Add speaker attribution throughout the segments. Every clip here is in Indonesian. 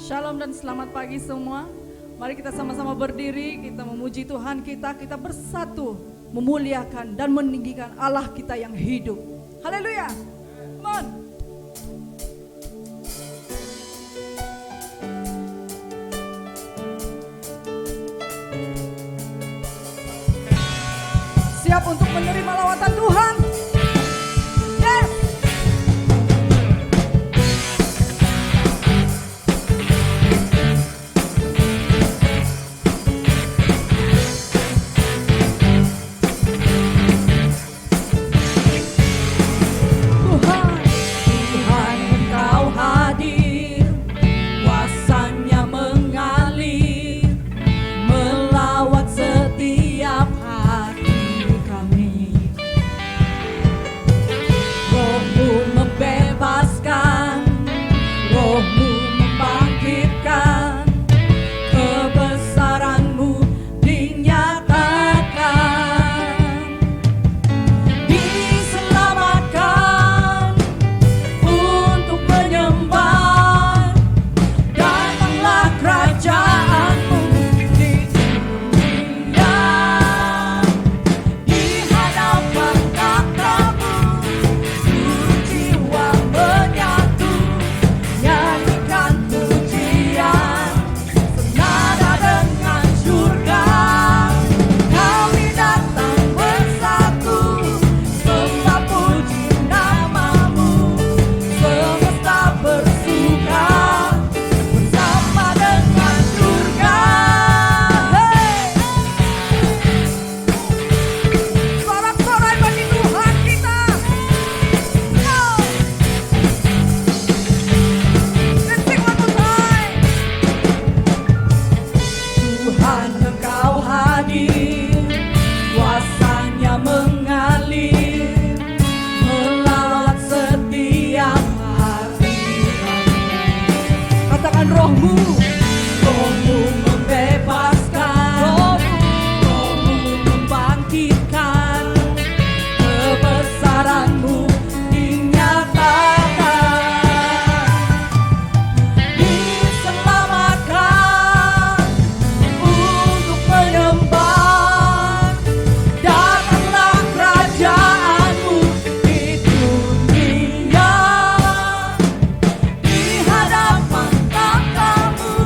Speaker 1: Shalom dan selamat pagi semua. Mari kita sama-sama berdiri, kita memuji Tuhan kita bersatu memuliakan dan meninggikan Allah kita yang hidup. Haleluya. Amen. Siap untuk menerima lawatan Tuhan? Yes. Tuhan, Engkau hadir, kuasanya mengalir, melawat setiap hati kami. Roh-Mu membebaskan, Roh-Mu membangkitkan, kebesaran-Mu dinyatakan. Diselamatkan untuk menyembah, datanglah kerajaan-Mu di dunia. Di hadapan takhta-Mu, seluruh jiwa menyatu, nyanyikan pujian senada dengan surga. Kami datang bersatu, sembah puji nama-Mu, semesta bersuka bersama dengan surga. Hey! Sorak-sorai bagi Tuhan kita. Oh! Let's sing one more time. Tuhan, Engkau hadir, kuasanya mengalir, melawat setiap hati kami. Katakan Roh-Mu, Roh-Mu membebaskan, Roh-Mu membangkitkan, kebesaran-Mu dinyatakan. Diselamatkan untuk menyembah, datanglah kerajaan-Mu di dunia. Di hadapan takhta-Mu,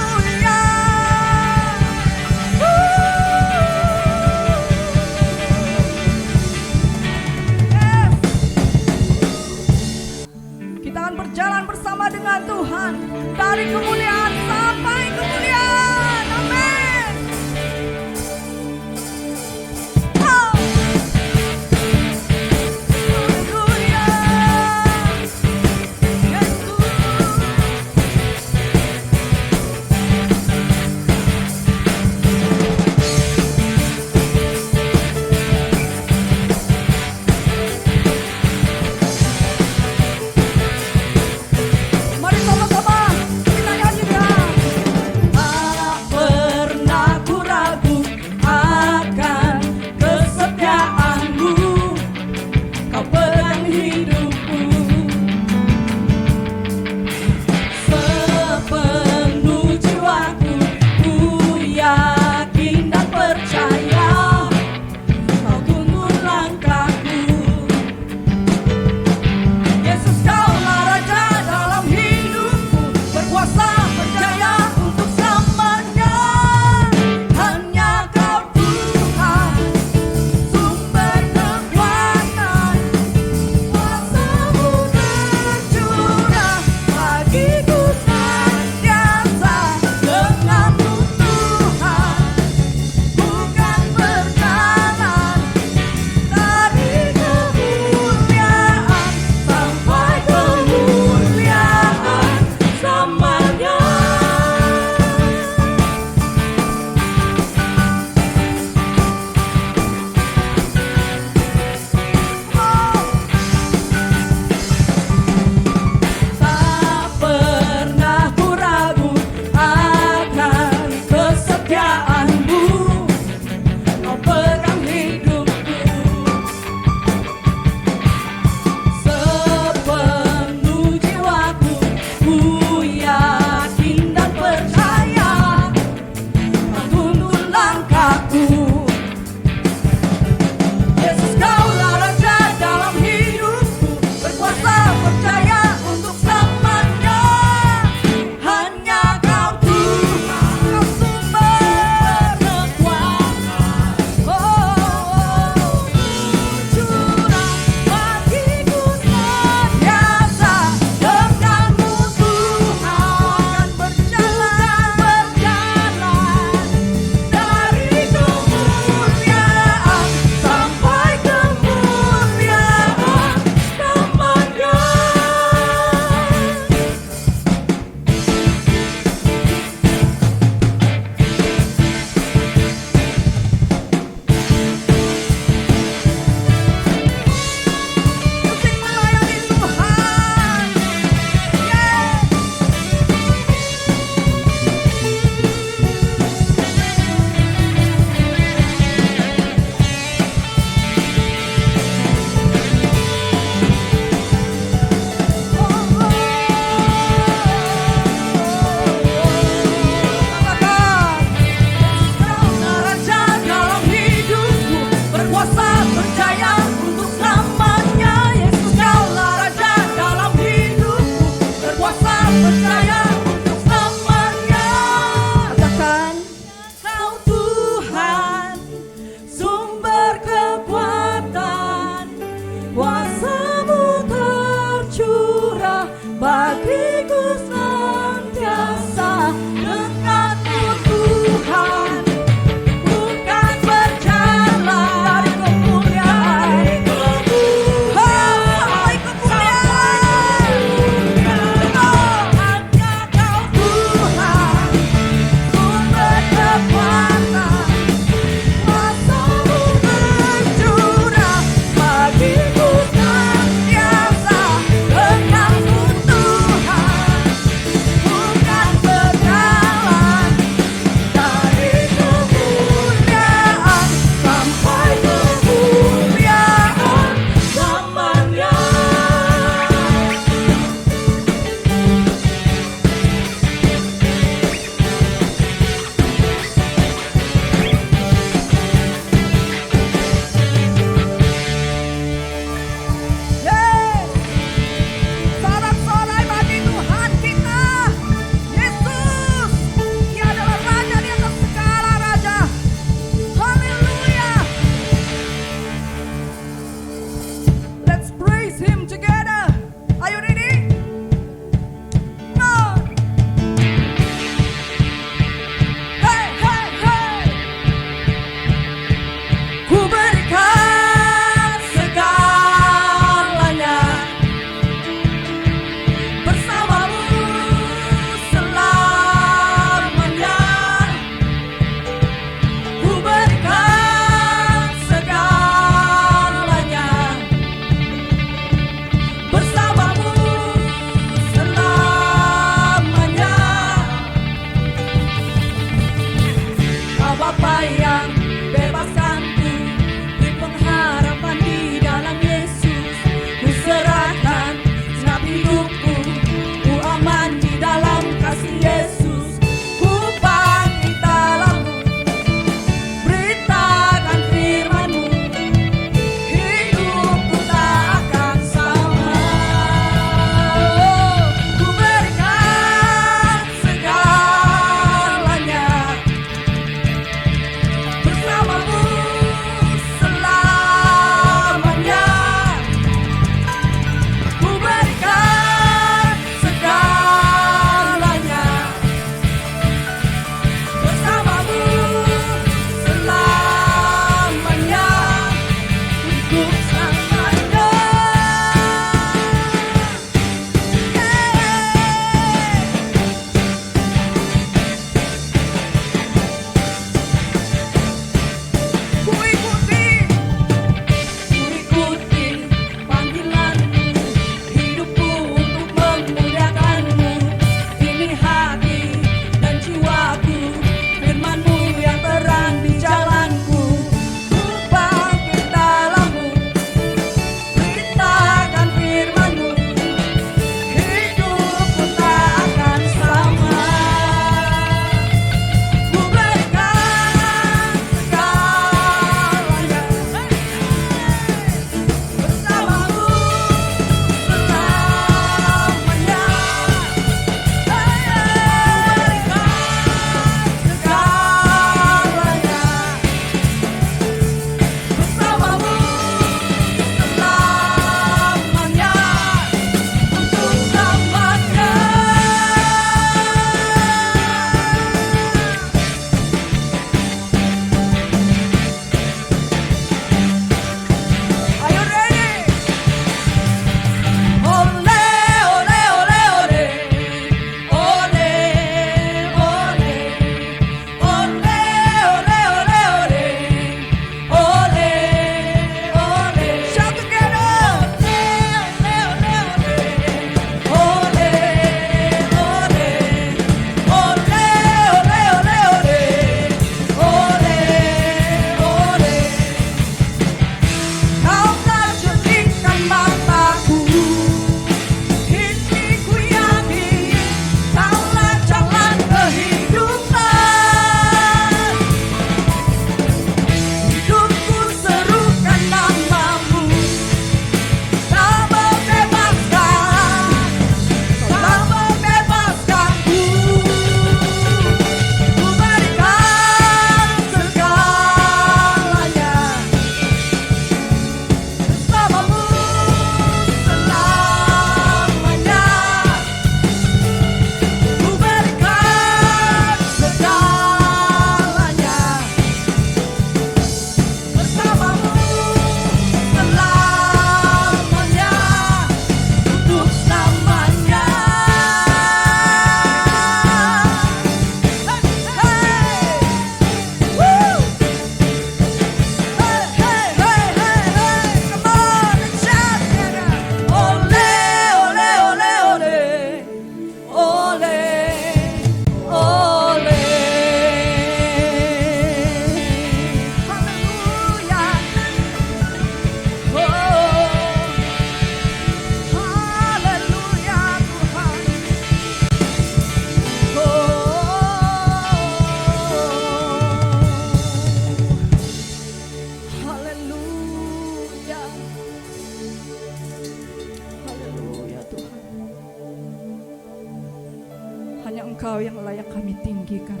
Speaker 1: Engkau yang layak kami tinggikan.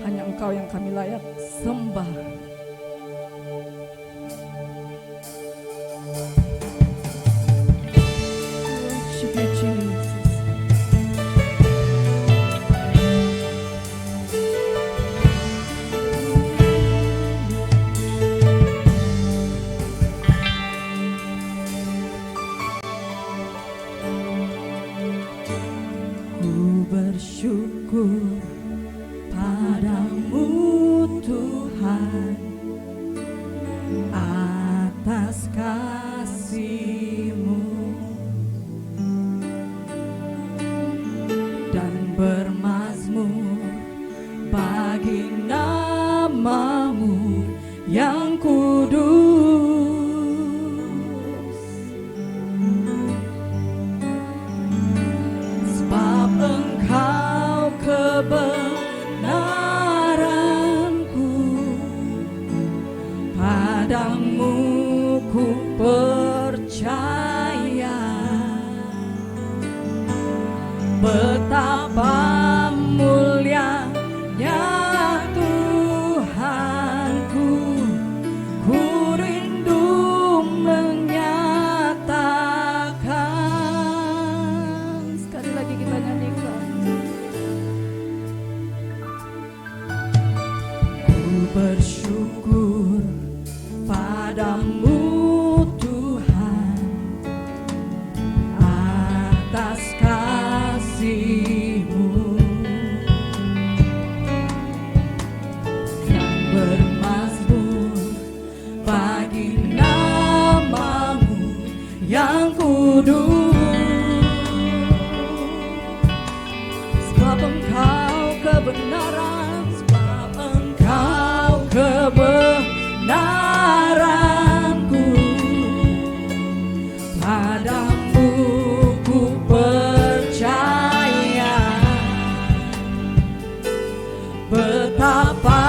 Speaker 1: Hanya Engkau yang kami layak sembah. Worship you, Jesus. Ku bersyukur padamu Tuhan atas kasih-Mu dan bermazmur bagi nama-Mu yang kudus. Sebab Engkau kebenaranku, padamu ku percaya. Betapa mulianya Tuhanku, ku rindu menyatakan. Sekali lagi kita nyanyikan. Ku bersyukur padamu Tuhan atas kasih-Mu dan bermazmur bagi nama-Mu yang kudus. Sebab Engkau kebenaran, sebab Engkau kebenaranku, padamu ku percaya. Betapa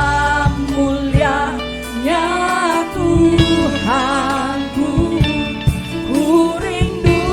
Speaker 1: mulianya Tuhanku, ku rindu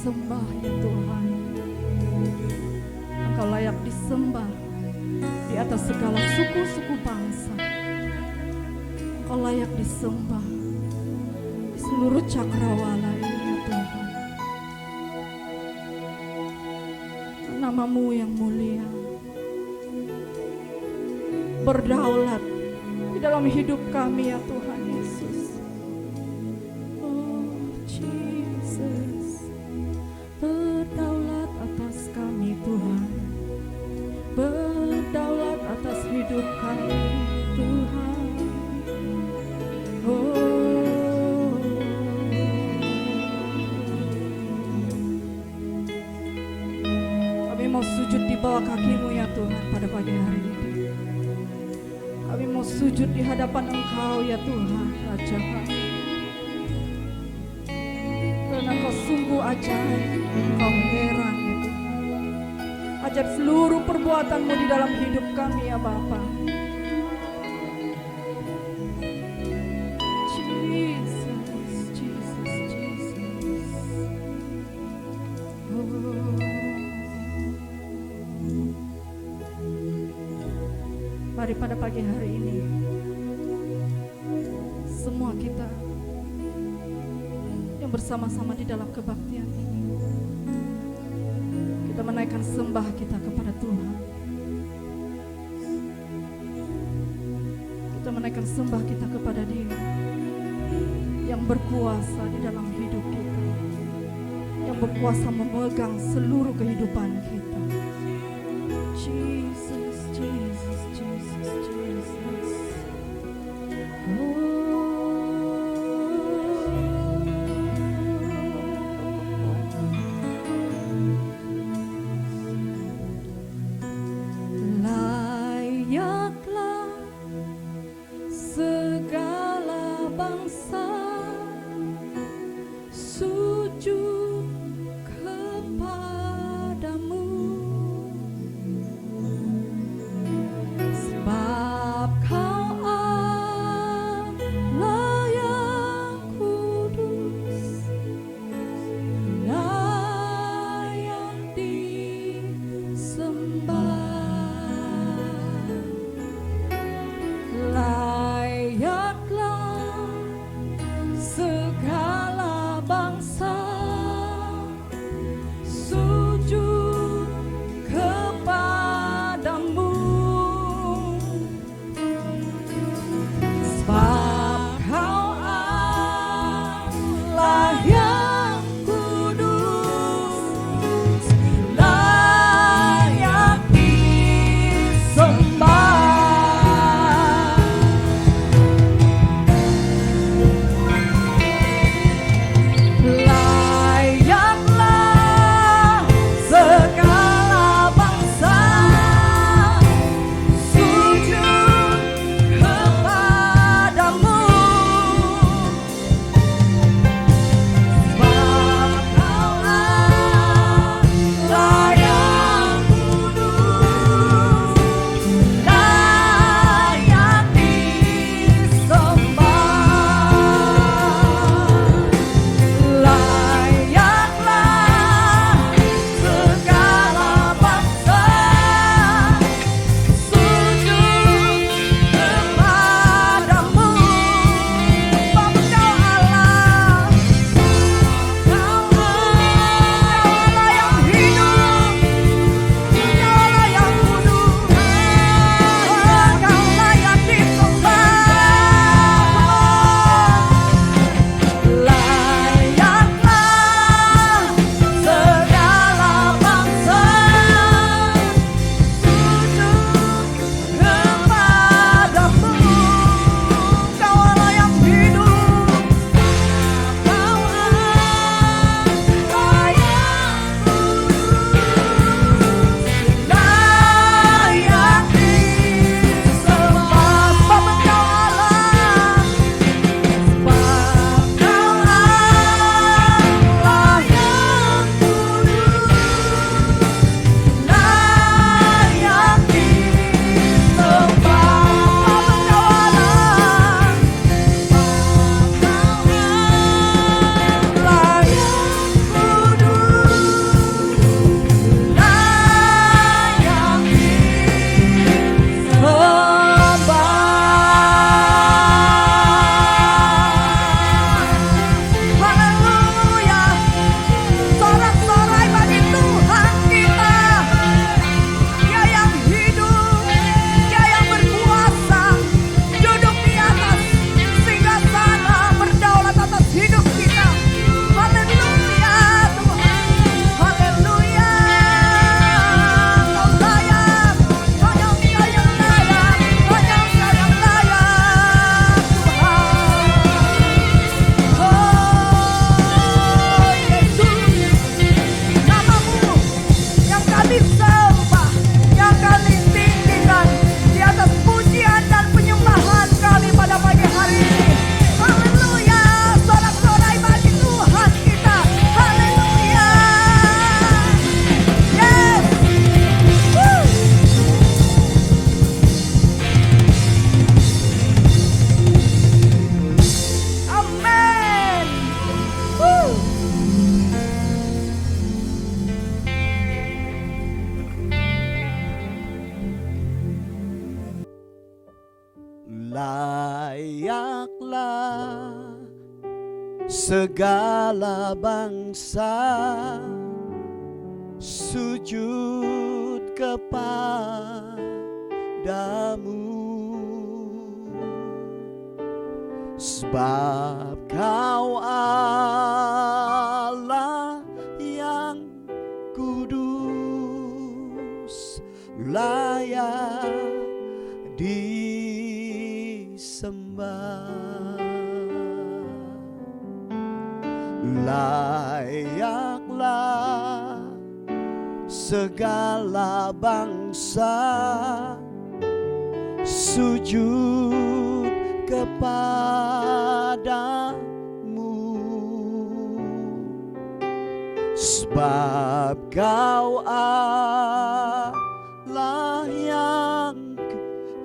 Speaker 1: disembah ya Tuhan. Engkau layak disembah di atas segala suku-suku bangsa. Engkau layak disembah di seluruh cakrawala ini ya Tuhan. Namamu yang mulia berdaulat di dalam hidup kami ya Tuhan Yesus. Oh Jesus, berdaulat atas kami Tuhan, berdaulat atas hidup kami Tuhan. Oh, kami mau sujud di bawah kaki-Mu ya Tuhan pada pagi hari ini. Kami mau sujud di hadapan Engkau ya Tuhan, Raja kami. Karena Engkau sungguh ajaib, Engkau heran ya Tuhan. Ajaib seluruh perbuatan-Mu di dalam hidup kami ya Bapa. Jesus, Jesus, Jesus. Oh. Mari pada pagi hari ini semua kita yang bersama-sama di dalam kebaktian ini, kita menaikkan sembah kita kepada Tuhan. Kita menaikkan sembah kita kepada Dia yang berkuasa di dalam hidup kita, yang berkuasa memegang seluruh kehidupan kita. Jesus, Jesus, Jesus, Jesus. Layaklah segala bangsa sujud kepadamu.
Speaker 2: segala bangsa sujud kepadamu, sebab Kau Allah yang kudus, layak disembah. Layaklah segala bangsa sujud kepadamu, sebab Kau Allah yang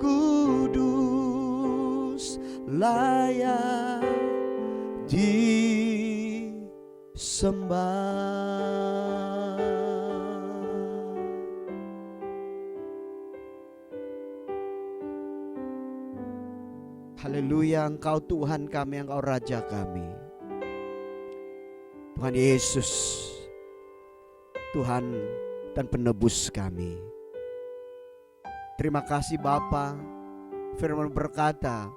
Speaker 2: kudus, layak disembah. Haleluya, Engkau Tuhan kami, Engkau Raja kami, Tuhan Yesus, Tuhan dan penebus kami. Terima kasih Bapa. Firman berkata,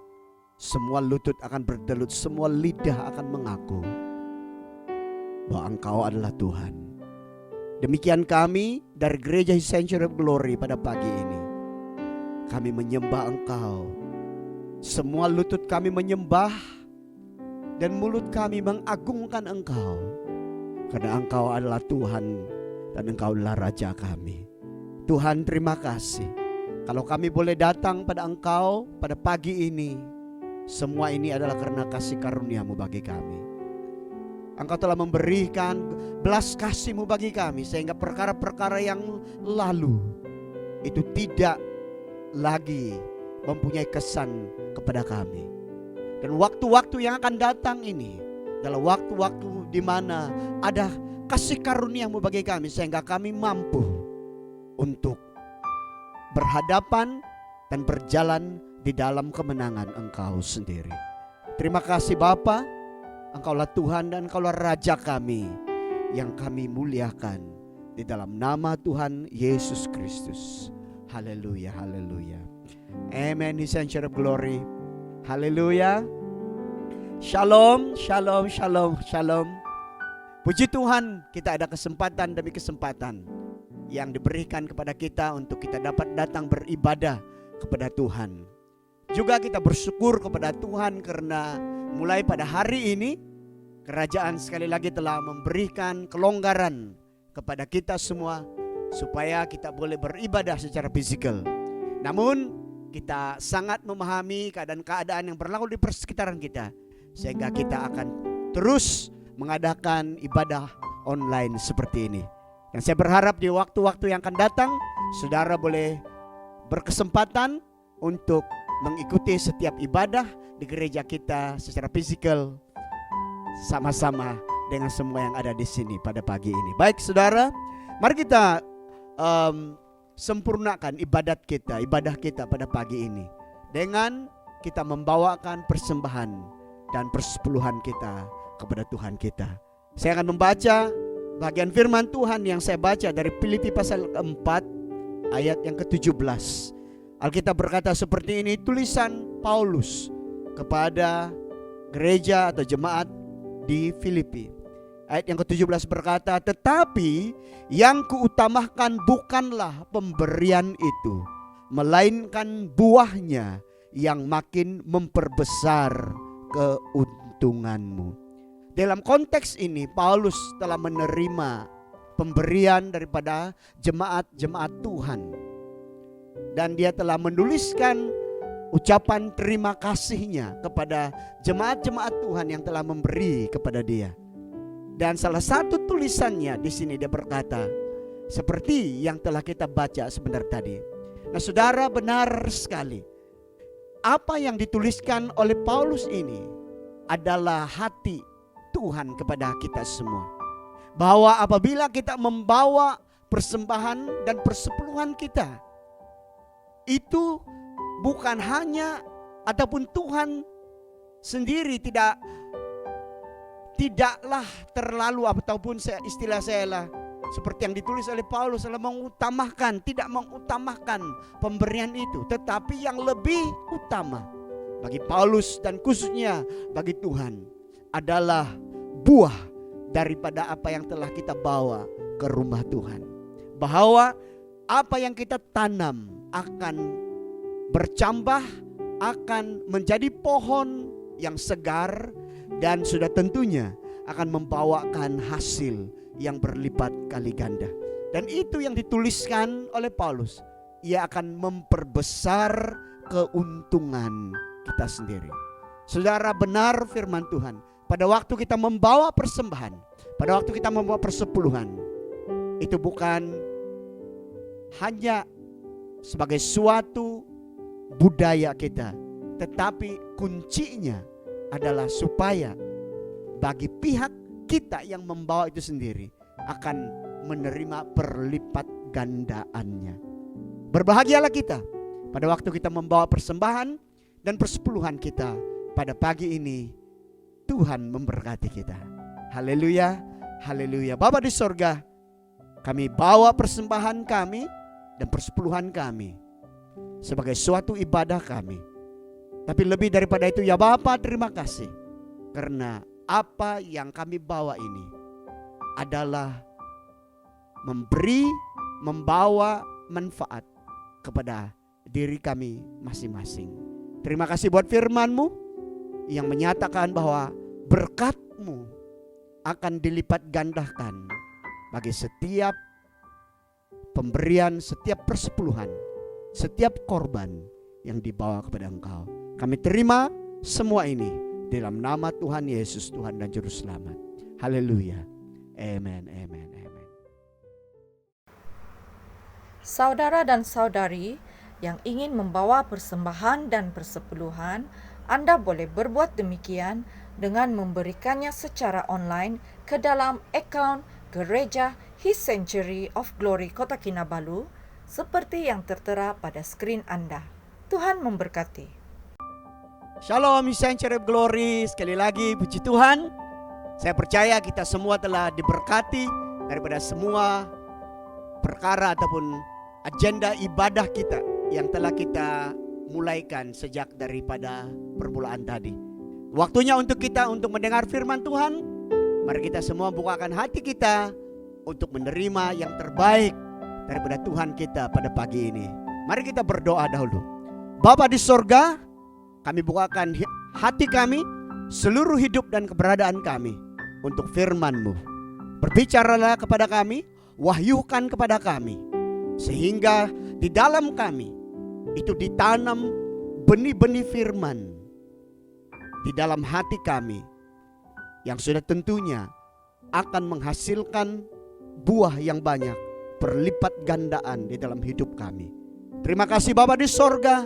Speaker 2: semua lutut akan bertelut, semua lidah akan mengaku bahwa Engkau adalah Tuhan. Demikian kami dari Gereja His Sanctuary of Glory pada pagi ini. Kami menyembah Engkau. Semua lutut kami menyembah dan mulut kami mengagungkan Engkau, karena Engkau adalah Tuhan dan Engkau adalah Raja kami. Tuhan, terima kasih. Kalau kami boleh datang pada Engkau pada pagi ini, semua ini adalah karena kasih karunia-Mu bagi kami. Engkau telah memberikan belas kasih-Mu bagi kami, sehingga perkara-perkara yang lalu itu tidak lagi mempunyai kesan kepada kami. Dan waktu-waktu yang akan datang ini adalah waktu-waktu di mana ada kasih karunia-Mu bagi kami, sehingga kami mampu untuk berhadapan dan berjalan di dalam kemenangan Engkau sendiri. Terima kasih Bapa, Engkaulah Tuhan dan Engkaulah Raja kami yang kami muliakan di dalam nama Tuhan Yesus Kristus. Haleluya, haleluya. Amen. His Sanctuary of Glory. Haleluya. Shalom, shalom, shalom, shalom. Puji Tuhan, kita ada kesempatan demi kesempatan yang diberikan kepada kita untuk kita dapat datang beribadah kepada Tuhan. Juga kita bersyukur kepada Tuhan karena mulai pada hari ini kerajaan sekali lagi telah memberikan kelonggaran kepada kita semua supaya kita boleh beribadah secara fisikal. Namun kita sangat memahami keadaan-keadaan yang berlaku di persekitaran kita, sehingga kita akan terus mengadakan ibadah online seperti ini. Dan saya berharap di waktu-waktu yang akan datang, saudara boleh berkesempatan untuk mengikuti setiap ibadah di gereja kita secara fisikal, sama-sama dengan semua yang ada di sini pada pagi ini. Baik saudara, mari kita sempurnakan ibadah kita pada pagi ini dengan kita membawakan persembahan dan persepuluhan kita kepada Tuhan kita. Saya akan membaca bagian firman Tuhan yang saya baca dari Filipi pasal 4 ayat yang ke-17. Alkitab berkata seperti ini, tulisan Paulus kepada gereja atau jemaat di Filipi. Ayat yang ke-17 berkata, tetapi yang kuutamakan bukanlah pemberian itu, melainkan buahnya yang makin memperbesar keuntunganmu. Dalam konteks ini Paulus telah menerima pemberian daripada jemaat-jemaat Tuhan, dan dia telah menuliskan ucapan terima kasihnya kepada jemaat-jemaat Tuhan yang telah memberi kepada dia. Dan salah satu tulisannya di sini dia berkata seperti yang telah kita baca sebentar tadi. Nah saudara, benar sekali. Apa yang dituliskan oleh Paulus ini adalah hati Tuhan kepada kita semua. Bahwa apabila kita membawa persembahan dan persepuluhan kita, itu bukan hanya ataupun Tuhan sendiri tidaklah terlalu ataupun istilah saya lah seperti yang ditulis oleh Paulus, tidak mengutamakan pemberian itu, tetapi yang lebih utama bagi Paulus dan khususnya bagi Tuhan adalah buah daripada apa yang telah kita bawa ke rumah Tuhan. Bahwa apa yang kita tanam akan bercambah, akan menjadi pohon yang segar, dan sudah tentunya akan membawakan hasil yang berlipat kali ganda. Dan itu yang dituliskan oleh Paulus. Ia akan memperbesar keuntungan kita sendiri. Saudara, benar firman Tuhan. Pada waktu kita membawa persembahan, pada waktu kita membawa persepuluhan, itu bukan hanya sebagai suatu budaya kita, tetapi kuncinya adalah supaya bagi pihak kita yang membawa itu sendiri akan menerima berlipat gandaannya. Berbahagialah kita pada waktu kita membawa persembahan dan persepuluhan kita pada pagi ini. Tuhan memberkati kita. Haleluya, haleluya. Bapa di sorga, kami bawa persembahan kami dan persepuluhan kami sebagai suatu ibadah kami. Tapi lebih daripada itu ya Bapa, terima kasih. Karena apa yang kami bawa ini adalah membawa manfaat kepada diri kami masing-masing. Terima kasih buat firman-Mu yang menyatakan bahwa berkat-Mu akan dilipat gandakan bagi setiap pemberian, setiap persepuluhan, setiap korban yang dibawa kepada Engkau. Kami terima semua ini dalam nama Tuhan Yesus, Tuhan dan Juru Selamat. Haleluya. Amen, amen, amen.
Speaker 3: Saudara dan saudari yang ingin membawa persembahan dan persepuluhan, Anda boleh berbuat demikian dengan memberikannya secara online ke dalam akaun Gereja His Sanctuary of Glory Kota Kinabalu seperti yang tertera pada skrin Anda. Tuhan memberkati.
Speaker 2: Shalom His Sanctuary of Glory. Sekali lagi puji Tuhan. Saya percaya kita semua telah diberkati daripada semua perkara ataupun agenda ibadah kita yang telah kita mulaikan sejak daripada permulaan tadi. Waktunya untuk kita untuk mendengar firman Tuhan. Mari kita semua bukakan hati kita untuk menerima yang terbaik daripada Tuhan kita pada pagi ini. Mari kita berdoa dahulu. Bapa di sorga, kami bukakan hati kami, seluruh hidup dan keberadaan kami untuk firman-Mu. Berbicaralah kepada kami, wahyukan kepada kami, sehingga di dalam kami itu ditanam benih-benih firman di dalam hati kami yang sudah tentunya akan menghasilkan buah yang banyak, berlipat gandaan di dalam hidup kami. Terima kasih Bapa di sorga.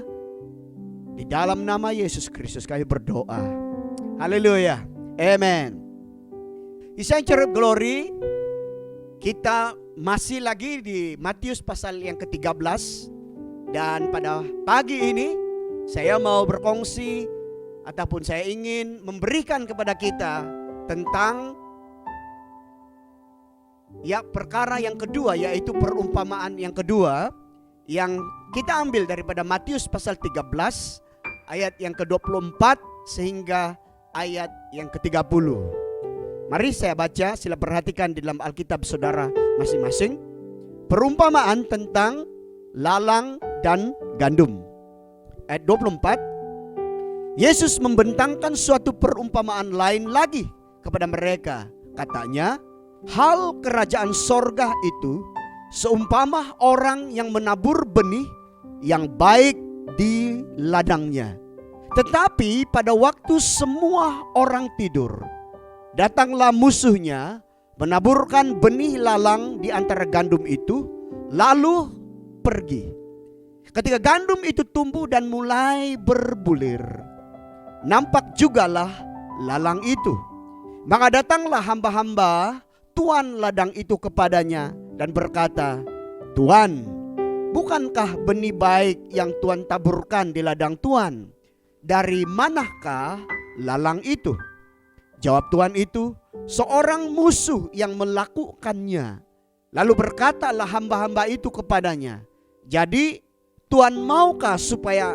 Speaker 2: Di dalam nama Yesus Kristus kami berdoa. Haleluya. Amen. His Sanctuary of Glory, kita masih lagi di Matius pasal yang ke-13. Dan pada pagi ini saya mau berkongsi ataupun saya ingin memberikan kepada kita tentang perkara yang kedua, yaitu perumpamaan yang kedua yang kita ambil daripada Matius pasal 13 ayat yang ke-24 sehingga ayat yang ke-30. Mari saya baca, sila perhatikan di dalam Alkitab saudara masing-masing. Perumpamaan tentang lalang dan gandum. Ayat 24. Yesus membentangkan suatu perumpamaan lain lagi kepada mereka. Katanya, hal kerajaan sorga itu seumpama orang yang menabur benih yang baik di ladangnya. Tetapi pada waktu semua orang tidur, datanglah musuhnya menaburkan benih lalang di antara gandum itu, lalu pergi. Ketika gandum itu tumbuh dan mulai berbulir, nampak jugalah lalang itu. Maka datanglah hamba-hamba tuan ladang itu kepadanya dan berkata, Tuan, bukankah benih baik yang Tuan taburkan di ladang Tuan? Dari manakah lalang itu? Jawab Tuhan itu, seorang musuh yang melakukannya. Lalu berkatalah hamba-hamba itu kepadanya, jadi Tuhan maukah supaya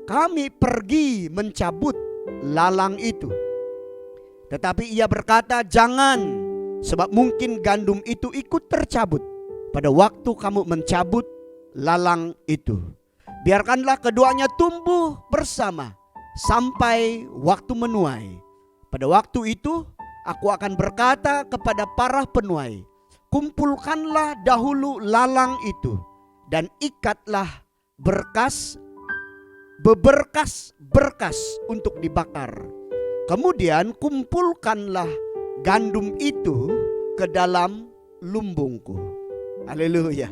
Speaker 2: kami pergi mencabut lalang itu? Tetapi ia berkata, jangan, sebab mungkin gandum itu ikut tercabut pada waktu kamu mencabut lalang itu. Biarkanlah keduanya tumbuh bersama sampai waktu menuai. Pada waktu itu aku akan berkata kepada para penuai, kumpulkanlah dahulu lalang itu dan ikatlah berkas untuk dibakar. Kemudian kumpulkanlah gandum itu ke dalam lumbungku. Haleluya.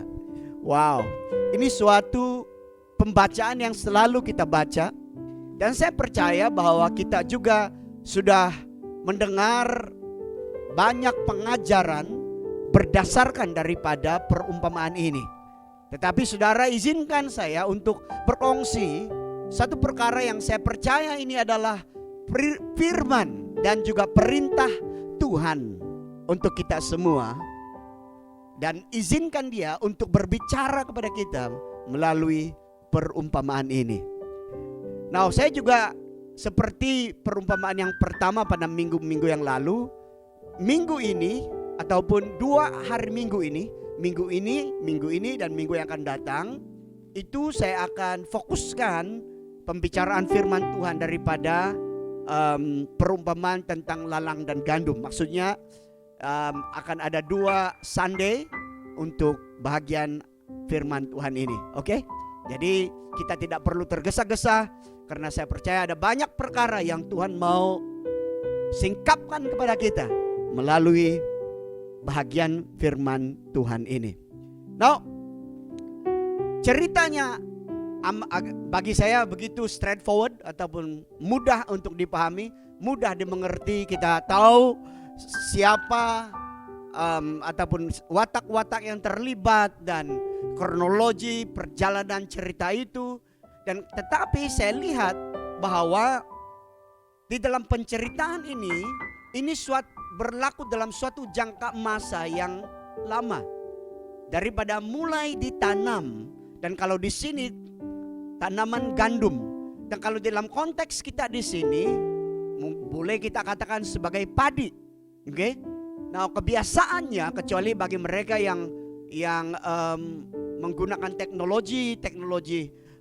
Speaker 2: Wow, ini suatu pembacaan yang selalu kita baca. Dan saya percaya bahwa kita juga sudah mendengar banyak pengajaran berdasarkan daripada perumpamaan ini. Tetapi saudara, izinkan saya untuk berkongsi satu perkara yang saya percaya ini adalah firman dan juga perintah Tuhan untuk kita semua. Dan izinkan Dia untuk berbicara kepada kita melalui perumpamaan ini. Nah, saya juga seperti perumpamaan yang pertama pada minggu-minggu yang lalu, minggu ini ataupun 2 hari minggu ini, minggu ini dan minggu yang akan datang, itu saya akan fokuskan pembicaraan firman Tuhan daripada perumpamaan tentang lalang dan gandum. Maksudnya akan ada 2 Sunday untuk bahagian firman Tuhan ini. Oke? Jadi kita tidak perlu tergesa-gesa, karena saya percaya ada banyak perkara yang Tuhan mau singkapkan kepada kita melalui bahagian firman Tuhan ini. Nah, ceritanya bagi saya begitu straightforward ataupun mudah untuk dipahami, mudah dimengerti. Kita tahu siapa ataupun watak-watak yang terlibat dan kronologi perjalanan cerita itu. Dan tetapi saya lihat bahwa di dalam penceritaan ini berlaku dalam suatu jangka masa yang lama, daripada mulai ditanam. Dan kalau di sini tanaman gandum, dan kalau dalam konteks kita di sini boleh kita katakan sebagai padi. Oke? Nah, kebiasaannya, kecuali bagi mereka yang menggunakan teknologi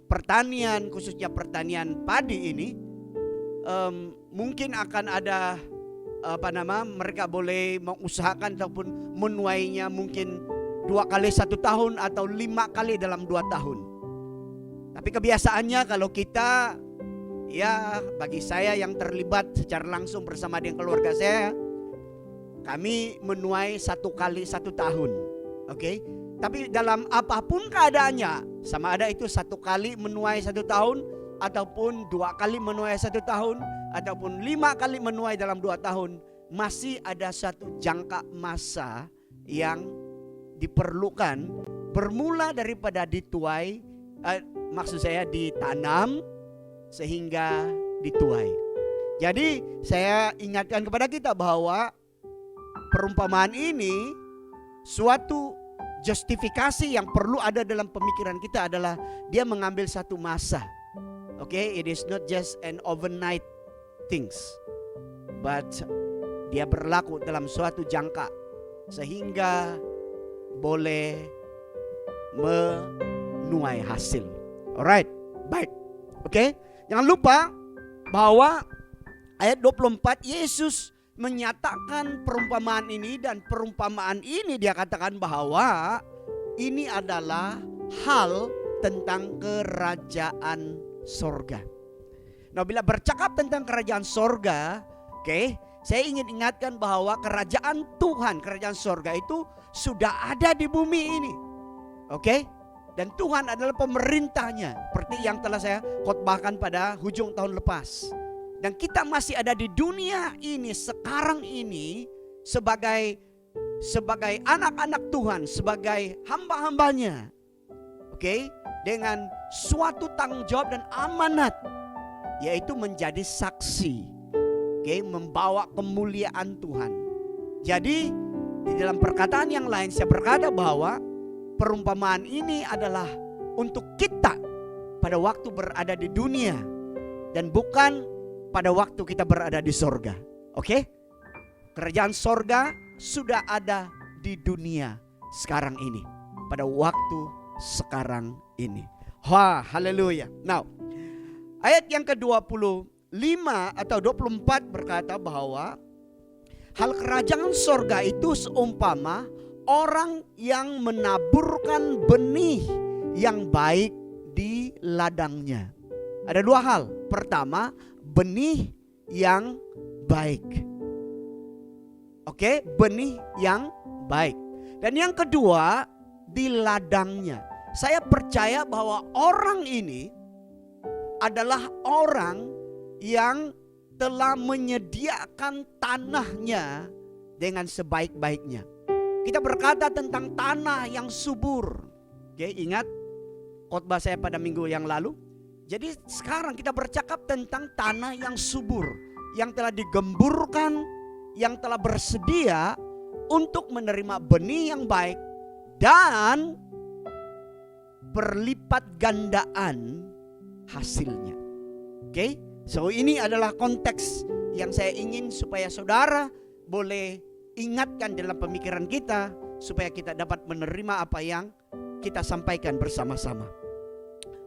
Speaker 2: pertanian, khususnya pertanian padi ini, mungkin akan ada mereka boleh mengusahakan ataupun menuainya mungkin 2 kali 1 tahun atau 5 kali dalam 2 tahun. Tapi kebiasaannya kalau kita, ya bagi saya yang terlibat secara langsung bersama dengan keluarga saya, kami menuai 1 kali 1 tahun. Oke? Tapi dalam apapun keadaannya, sama ada itu 1 kali menuai 1 tahun, ataupun 2 kali menuai 1 tahun, ataupun 5 kali menuai dalam 2 tahun, masih ada satu jangka masa yang diperlukan, bermula daripada dituai, maksud saya ditanam sehingga dituai. Jadi saya ingatkan kepada kita bahwa perumpamaan ini suatu justifikasi yang perlu ada dalam pemikiran kita adalah dia mengambil satu masa. Okay, it is not just an overnight things, but dia berlaku dalam suatu jangka sehingga boleh menuai hasil. Alright, baik. Okay, jangan lupa bahwa ayat 24 Yesus menyatakan perumpamaan ini, dan perumpamaan ini dia katakan bahwa ini adalah hal tentang kerajaan sorga. Nah, bila bercakap tentang kerajaan sorga, saya ingin ingatkan bahwa kerajaan Tuhan, kerajaan sorga itu sudah ada di bumi ini. Dan Tuhan adalah pemerintahnya, seperti yang telah saya khotbahkan pada hujung tahun lepas. Dan kita masih ada di dunia ini sekarang ini sebagai anak-anak Tuhan, sebagai hamba-hambanya. Dengan suatu tanggung jawab dan amanat, yaitu menjadi saksi Oke, membawa kemuliaan Tuhan. Jadi di dalam perkataan yang lain saya berkata bahwa perumpamaan ini adalah untuk kita pada waktu berada di dunia dan bukan pada waktu kita berada di sorga. Oke? Kerajaan sorga sudah ada di dunia sekarang ini, pada waktu sekarang ini. Wah, haleluya. Now, ayat yang ke-25 atau 24 berkata bahwa hal kerajaan sorga itu seumpama orang yang menaburkan benih yang baik di ladangnya. Ada dua hal. Pertama, benih yang baik. Oke, benih yang baik. Dan yang kedua, di ladangnya. Saya percaya bahwa orang ini adalah orang yang telah menyediakan tanahnya dengan sebaik-baiknya. Kita berkata tentang tanah yang subur. Oke, ingat khotbah saya pada minggu yang lalu. Jadi sekarang kita bercakap tentang tanah yang subur, yang telah digemburkan, yang telah bersedia untuk menerima benih yang baik dan berlipat gandaan hasilnya. Oke, so ini adalah konteks yang saya ingin supaya saudara boleh ingatkan dalam pemikiran kita, supaya kita dapat menerima apa yang kita sampaikan bersama-sama.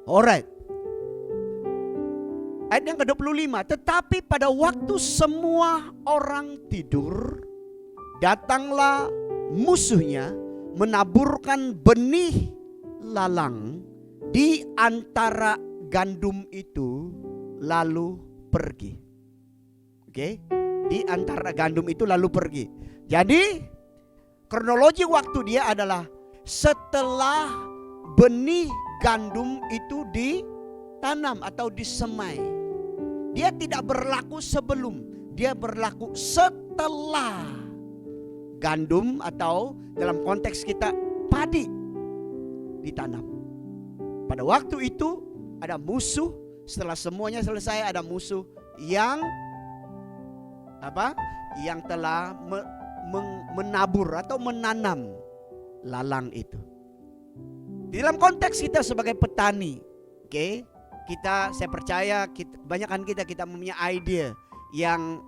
Speaker 2: Alright. Ayat yang ke-25, tetapi pada waktu semua orang tidur, datanglah musuhnya menaburkan benih lalang di antara gandum itu lalu pergi. Oke, di antara gandum itu lalu pergi. Jadi kronologi waktu dia adalah setelah benih gandum itu ditanam atau disemai. Dia tidak berlaku sebelum, dia berlaku setelah gandum atau dalam konteks kita padi ditanam. Pada waktu itu ada musuh, setelah semuanya selesai ada musuh yang yang telah menabur atau menanam lalang itu. Di dalam konteks kita sebagai petani, oke? Saya percaya kebanyakan kita mempunyai ide yang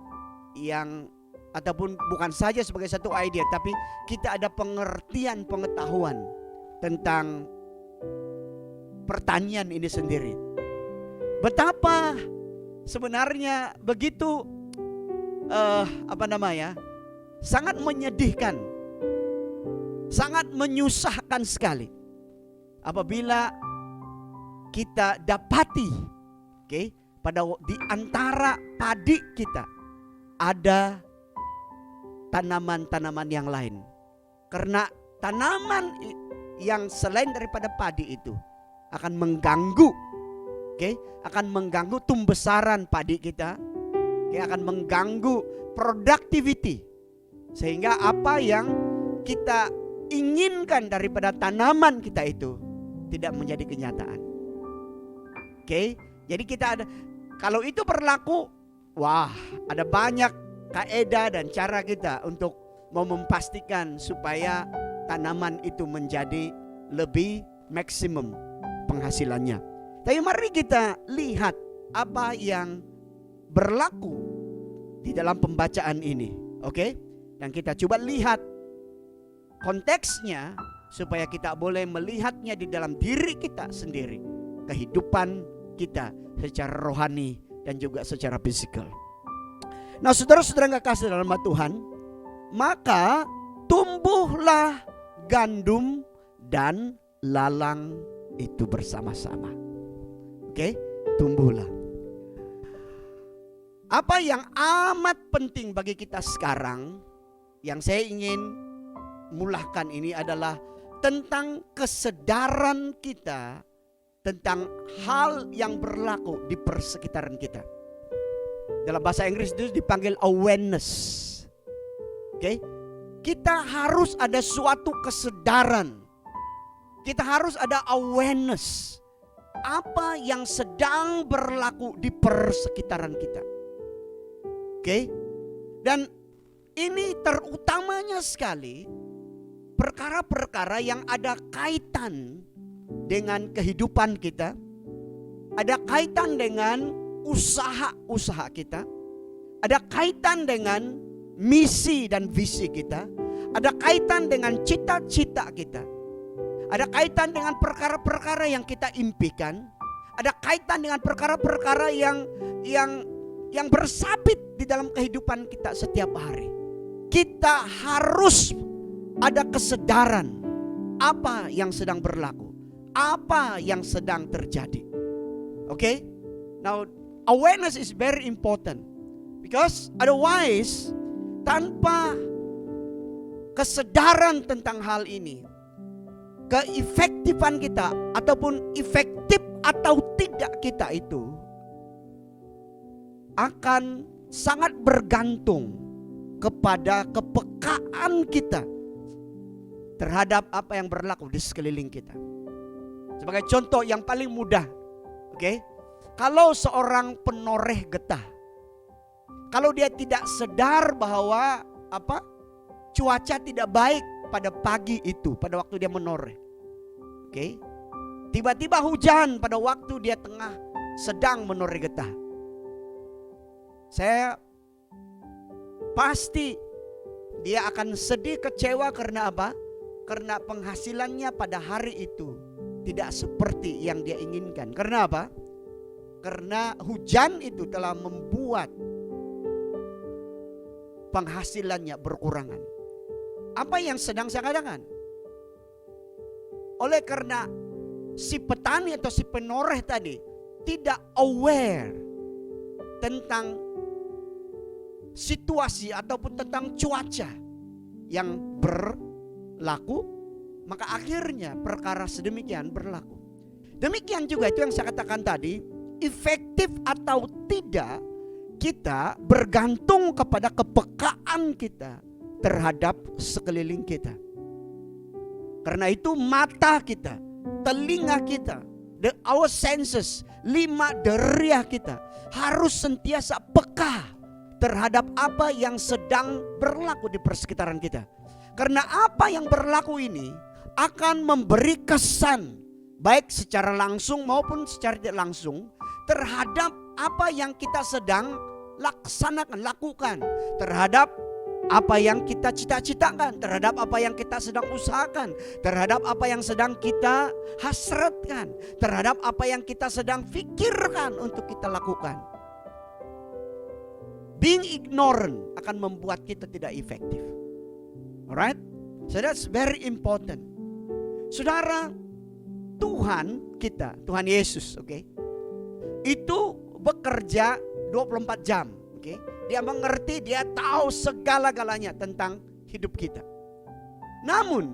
Speaker 2: ataupun bukan saja sebagai satu ide, tapi kita ada pengertian pengetahuan tentang pertanian ini sendiri. Betapa sebenarnya begitu sangat menyedihkan, sangat menyusahkan sekali apabila kita dapati, pada di antara padi kita ada tanaman-tanaman yang lain. Karena tanaman yang selain daripada padi itu akan mengganggu, akan mengganggu tumbesaran padi kita, akan mengganggu productivity, sehingga apa yang kita inginkan daripada tanaman kita itu tidak menjadi kenyataan. Jadi kita ada, kalau itu berlaku, ada banyak kaidah dan cara kita untuk mau memastikan supaya tanaman itu menjadi lebih maksimum penghasilannya. Tapi mari kita lihat apa yang berlaku di dalam pembacaan ini, Dan kita coba lihat konteksnya supaya kita boleh melihatnya di dalam diri kita sendiri, kehidupan kita secara rohani dan juga secara fisikal. Nah, saudara-saudara yang kasih dalam nama Tuhan, maka tumbuhlah gandum dan lalang itu bersama-sama. Tumbuhlah. Apa yang amat penting bagi kita sekarang, yang saya ingin mulahkan ini adalah tentang kesadaran kita tentang hal yang berlaku di persekitaran kita. Dalam bahasa Inggris itu dipanggil awareness. Kita harus ada suatu kesadaran. Kita harus ada awareness. Apa yang sedang berlaku di persekitaran kita. Oke? Dan ini terutamanya sekali perkara-perkara yang ada kaitan dengan kehidupan kita, ada kaitan dengan usaha-usaha kita, ada kaitan dengan misi dan visi kita, ada kaitan dengan cita-cita kita, ada kaitan dengan perkara-perkara yang kita impikan, ada kaitan dengan perkara-perkara yang bersabit di dalam kehidupan kita setiap hari. Kita harus ada kesadaran apa yang sedang berlaku, apa yang sedang terjadi. Okay? Now, awareness is very important because otherwise, tanpa kesadaran tentang hal ini, keefektifan kita ataupun efektif atau tidak kita itu akan sangat bergantung kepada kepekaan kita terhadap apa yang berlaku di sekeliling kita. Sebagai contoh yang paling mudah, oke? Kalau seorang penoreh getah, kalau dia tidak sadar bahwa cuaca tidak baik pada pagi itu, pada waktu dia menoreh, oke? Tiba-tiba hujan pada waktu dia tengah sedang menoreh getah. Saya pasti dia akan sedih, kecewa karena apa? Karena penghasilannya pada hari itu tidak seperti yang dia inginkan. Karena apa? Karena hujan itu telah membuat penghasilannya berkurangan. Apa yang sedang saya katakan? Oleh karena si petani atau si penoreh tadi tidak aware tentang situasi ataupun tentang cuaca yang berlaku, maka akhirnya perkara sedemikian berlaku. Demikian juga itu yang saya katakan tadi, efektif atau tidak kita bergantung kepada kepekaan kita terhadap sekeliling kita. Karena itu mata kita, telinga kita, our senses, 5 deriah kita harus sentiasa peka terhadap apa yang sedang berlaku di persekitaran kita. Karena apa yang berlaku ini akan memberi kesan baik secara langsung maupun secara tidak langsung terhadap apa yang kita sedang lakukan, terhadap apa yang kita cita-citakan, terhadap apa yang kita sedang usahakan, terhadap apa yang sedang kita hasratkan, terhadap apa yang kita sedang pikirkan untuk kita lakukan. Being ignorant akan membuat kita tidak efektif. Alright? So that's very important. Saudara, Tuhan kita, Tuhan Yesus, okay, itu bekerja 24 jam. Okay? Dia mengerti, dia tahu segala-galanya tentang hidup kita. Namun,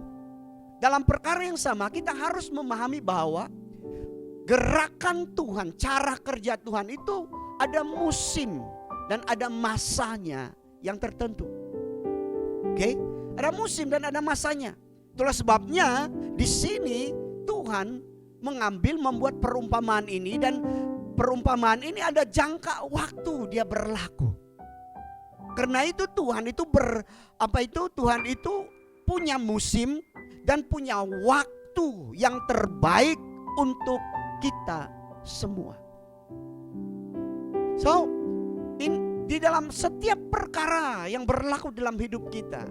Speaker 2: dalam perkara yang sama kita harus memahami bahwa gerakan Tuhan, cara kerja Tuhan itu ada musim dan ada masanya yang tertentu. Oke? Ada musim dan ada masanya. Itulah sebabnya di sini Tuhan membuat perumpamaan ini, dan perumpamaan ini ada jangka waktu dia berlaku. Karena itu Tuhan itu punya musim dan punya waktu yang terbaik untuk kita semua. So, di dalam setiap perkara yang berlaku dalam hidup kita,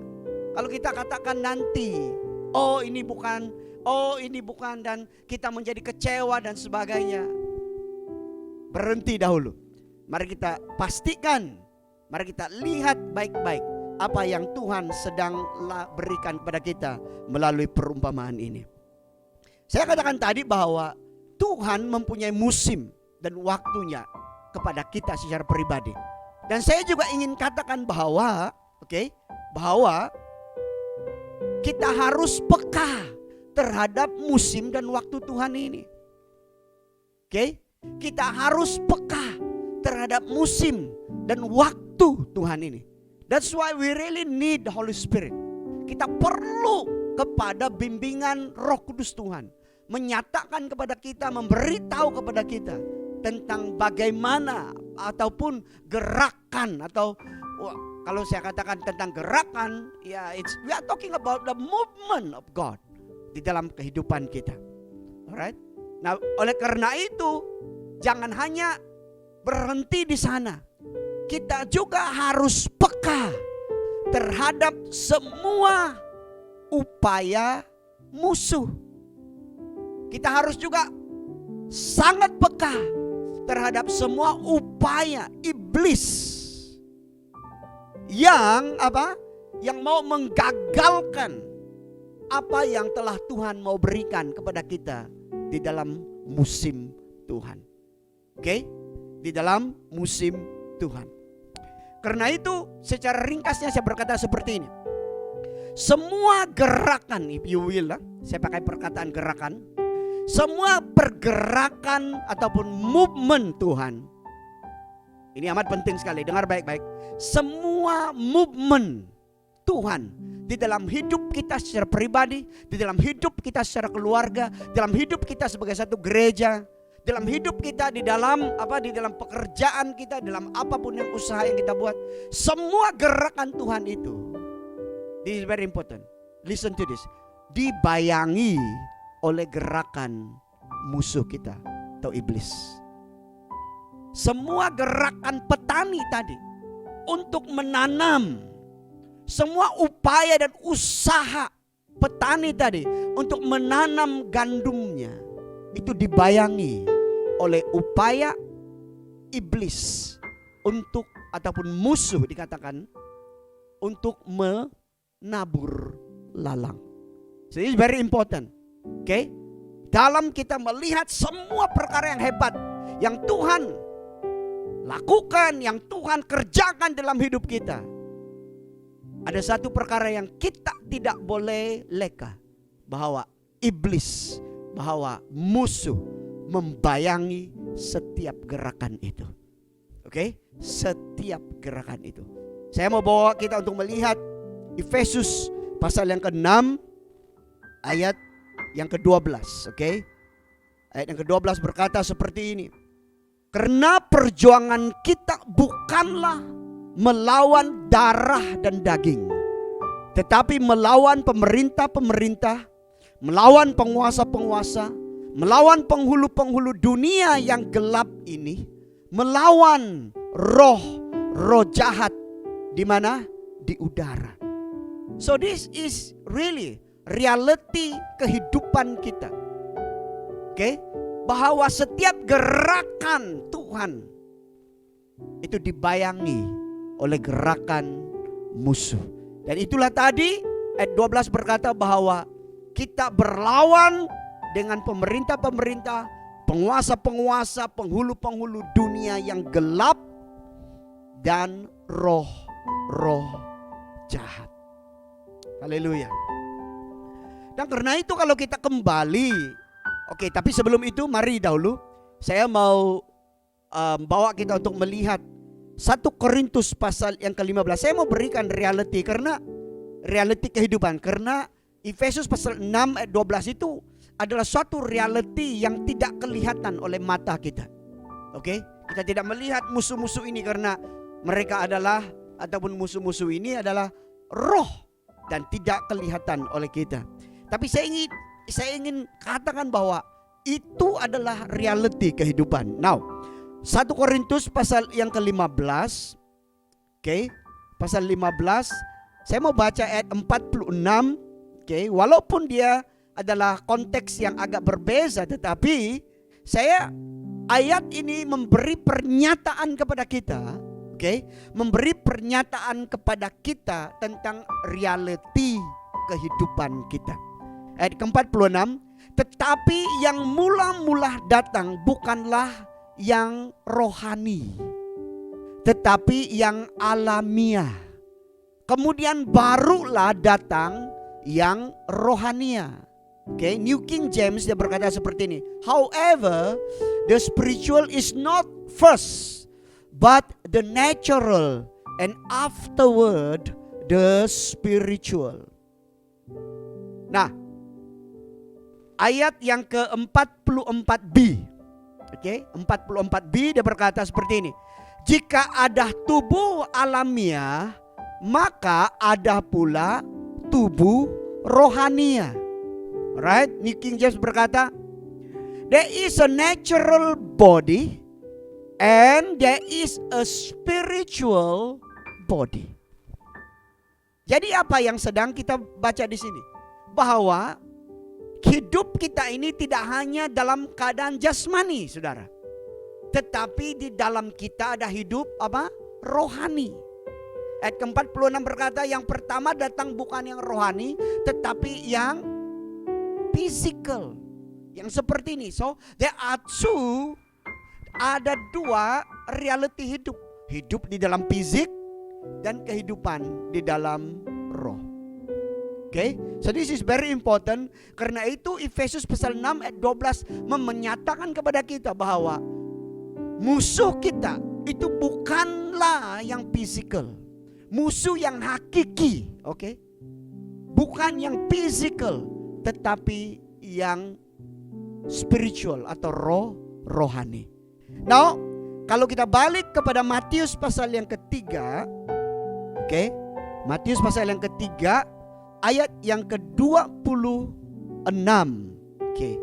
Speaker 2: kalau kita katakan nanti, oh ini bukan, dan kita menjadi kecewa dan sebagainya, berhenti dahulu. Mari kita pastikan, mari kita lihat baik-baik apa yang Tuhan sedang berikan kepada kita melalui perumpamaan ini. Saya katakan tadi bahwa Tuhan mempunyai musim dan waktunya kepada kita secara pribadi. Dan saya juga ingin katakan bahwa bahwa kita harus peka terhadap musim dan waktu Tuhan ini. Kita harus peka terhadap musim dan waktu Tuhan ini. That's why we really need the Holy Spirit. Kita perlu kepada bimbingan Roh Kudus Tuhan, menyatakan kepada kita, memberitahu kepada kita tentang bagaimana ataupun gerakan atau kalau saya katakan tentang gerakan, ya we are talking about the movement of God di dalam kehidupan kita. Alright? Nah, oleh karena itu jangan hanya berhenti di sana. Kita juga harus peka terhadap semua upaya musuh. Kita harus juga sangat peka terhadap semua upaya iblis yang yang mau menggagalkan apa yang telah Tuhan mau berikan kepada kita di dalam musim Tuhan. Oke? Di dalam musim Tuhan. Karena itu secara ringkasnya saya berkata seperti ini. Semua gerakan, if you will, saya pakai perkataan gerakan. Semua pergerakan ataupun movement Tuhan. Ini amat penting sekali, dengar baik-baik. Semua movement Tuhan di dalam hidup kita secara pribadi, di dalam hidup kita secara keluarga, dalam hidup kita sebagai satu gereja, dalam hidup kita, di dalam pekerjaan kita, dalam apapun yang usaha yang kita buat, semua gerakan Tuhan itu, this is very important, listen to this, dibayangi oleh gerakan musuh kita atau iblis. Semua gerakan petani tadi untuk menanam, semua upaya dan usaha petani tadi untuk menanam gandumnya, itu dibayangi oleh upaya iblis untuk, ataupun musuh dikatakan, untuk menabur lalang. So it's very important. Okay? Dalam kita melihat semua perkara yang hebat yang Tuhan lakukan, yang Tuhan kerjakan dalam hidup kita, ada satu perkara yang kita tidak boleh leka, bahwa iblis, bahwa musuh membayangi setiap gerakan itu. Oke? Setiap gerakan itu. Saya mau bawa kita untuk melihat Efesus pasal yang ke-6 ayat yang ke-12. Oke? Ayat yang ke-12 berkata seperti ini. Karena perjuangan kita bukanlah melawan darah dan daging, tetapi melawan pemerintah-pemerintah, melawan penguasa-penguasa, melawan penghulu-penghulu dunia yang gelap ini, melawan roh-roh jahat di mana? Di udara. So this is really reality kehidupan kita. Oke? Bahwa setiap gerakan Tuhan itu dibayangi oleh gerakan musuh. Dan itulah tadi ayat 12 berkata bahwa kita berlawan dengan pemerintah-pemerintah, penguasa-penguasa, penghulu-penghulu dunia yang gelap, dan roh-roh jahat. Haleluya. Dan karena itu kalau kita kembali, oke, tapi sebelum itu mari dahulu saya mau bawa kita untuk melihat 1 Korintus pasal yang ke-15. Saya mau berikan reality, karena reality kehidupan, karena Efesus pasal 6 ayat 12 itu adalah suatu reality yang tidak kelihatan oleh mata kita. Oke? Kita tidak melihat musuh-musuh ini karena mereka adalah, ataupun musuh-musuh ini adalah roh dan tidak kelihatan oleh kita. Tapi saya ingin katakan bahwa itu adalah reality kehidupan. Now, 1 Korintus pasal yang ke-15. Oke? Pasal 15. Saya mau baca ayat 46. Oke, walaupun dia adalah konteks yang agak berbeza, tetapi ayat ini memberi pernyataan kepada kita, memberi pernyataan kepada kita tentang reality kehidupan kita. Ayat ke-46, tetapi yang mula-mula datang bukanlah yang rohani, tetapi yang alamiah. Kemudian barulah datang yang rohania. New King James dia berkata seperti ini. However, the spiritual is not first, but the natural, and afterward the spiritual. Nah, ayat yang ke-44b. 44b dia berkata seperti ini. Jika ada tubuh alamiah, maka ada pula tubuh rohania. Right? New King James berkata, there is a natural body and there is a spiritual body. Jadi apa yang sedang kita baca di sini? Bahwa hidup kita ini tidak hanya dalam keadaan jasmani, saudara. Tetapi di dalam kita ada hidup apa? Rohani. Ayat ke-46 berkata, yang pertama datang bukan yang rohani, tetapi yang physical. Yang seperti ini. So, there are two, ada dua reality hidup. Hidup di dalam fisik dan kehidupan di dalam roh. Okay? So this is very important. Karena itu Efesus pasal 6 ayat 12 menyatakan kepada kita bahwa musuh kita itu bukanlah yang physical. Musuh yang hakiki, okay? Bukan yang physical, tetapi yang spiritual atau rohani. Now, kalau kita balik kepada Matius pasal yang ketiga, okay? Matius pasal yang ketiga, ayat yang ke-26, okay?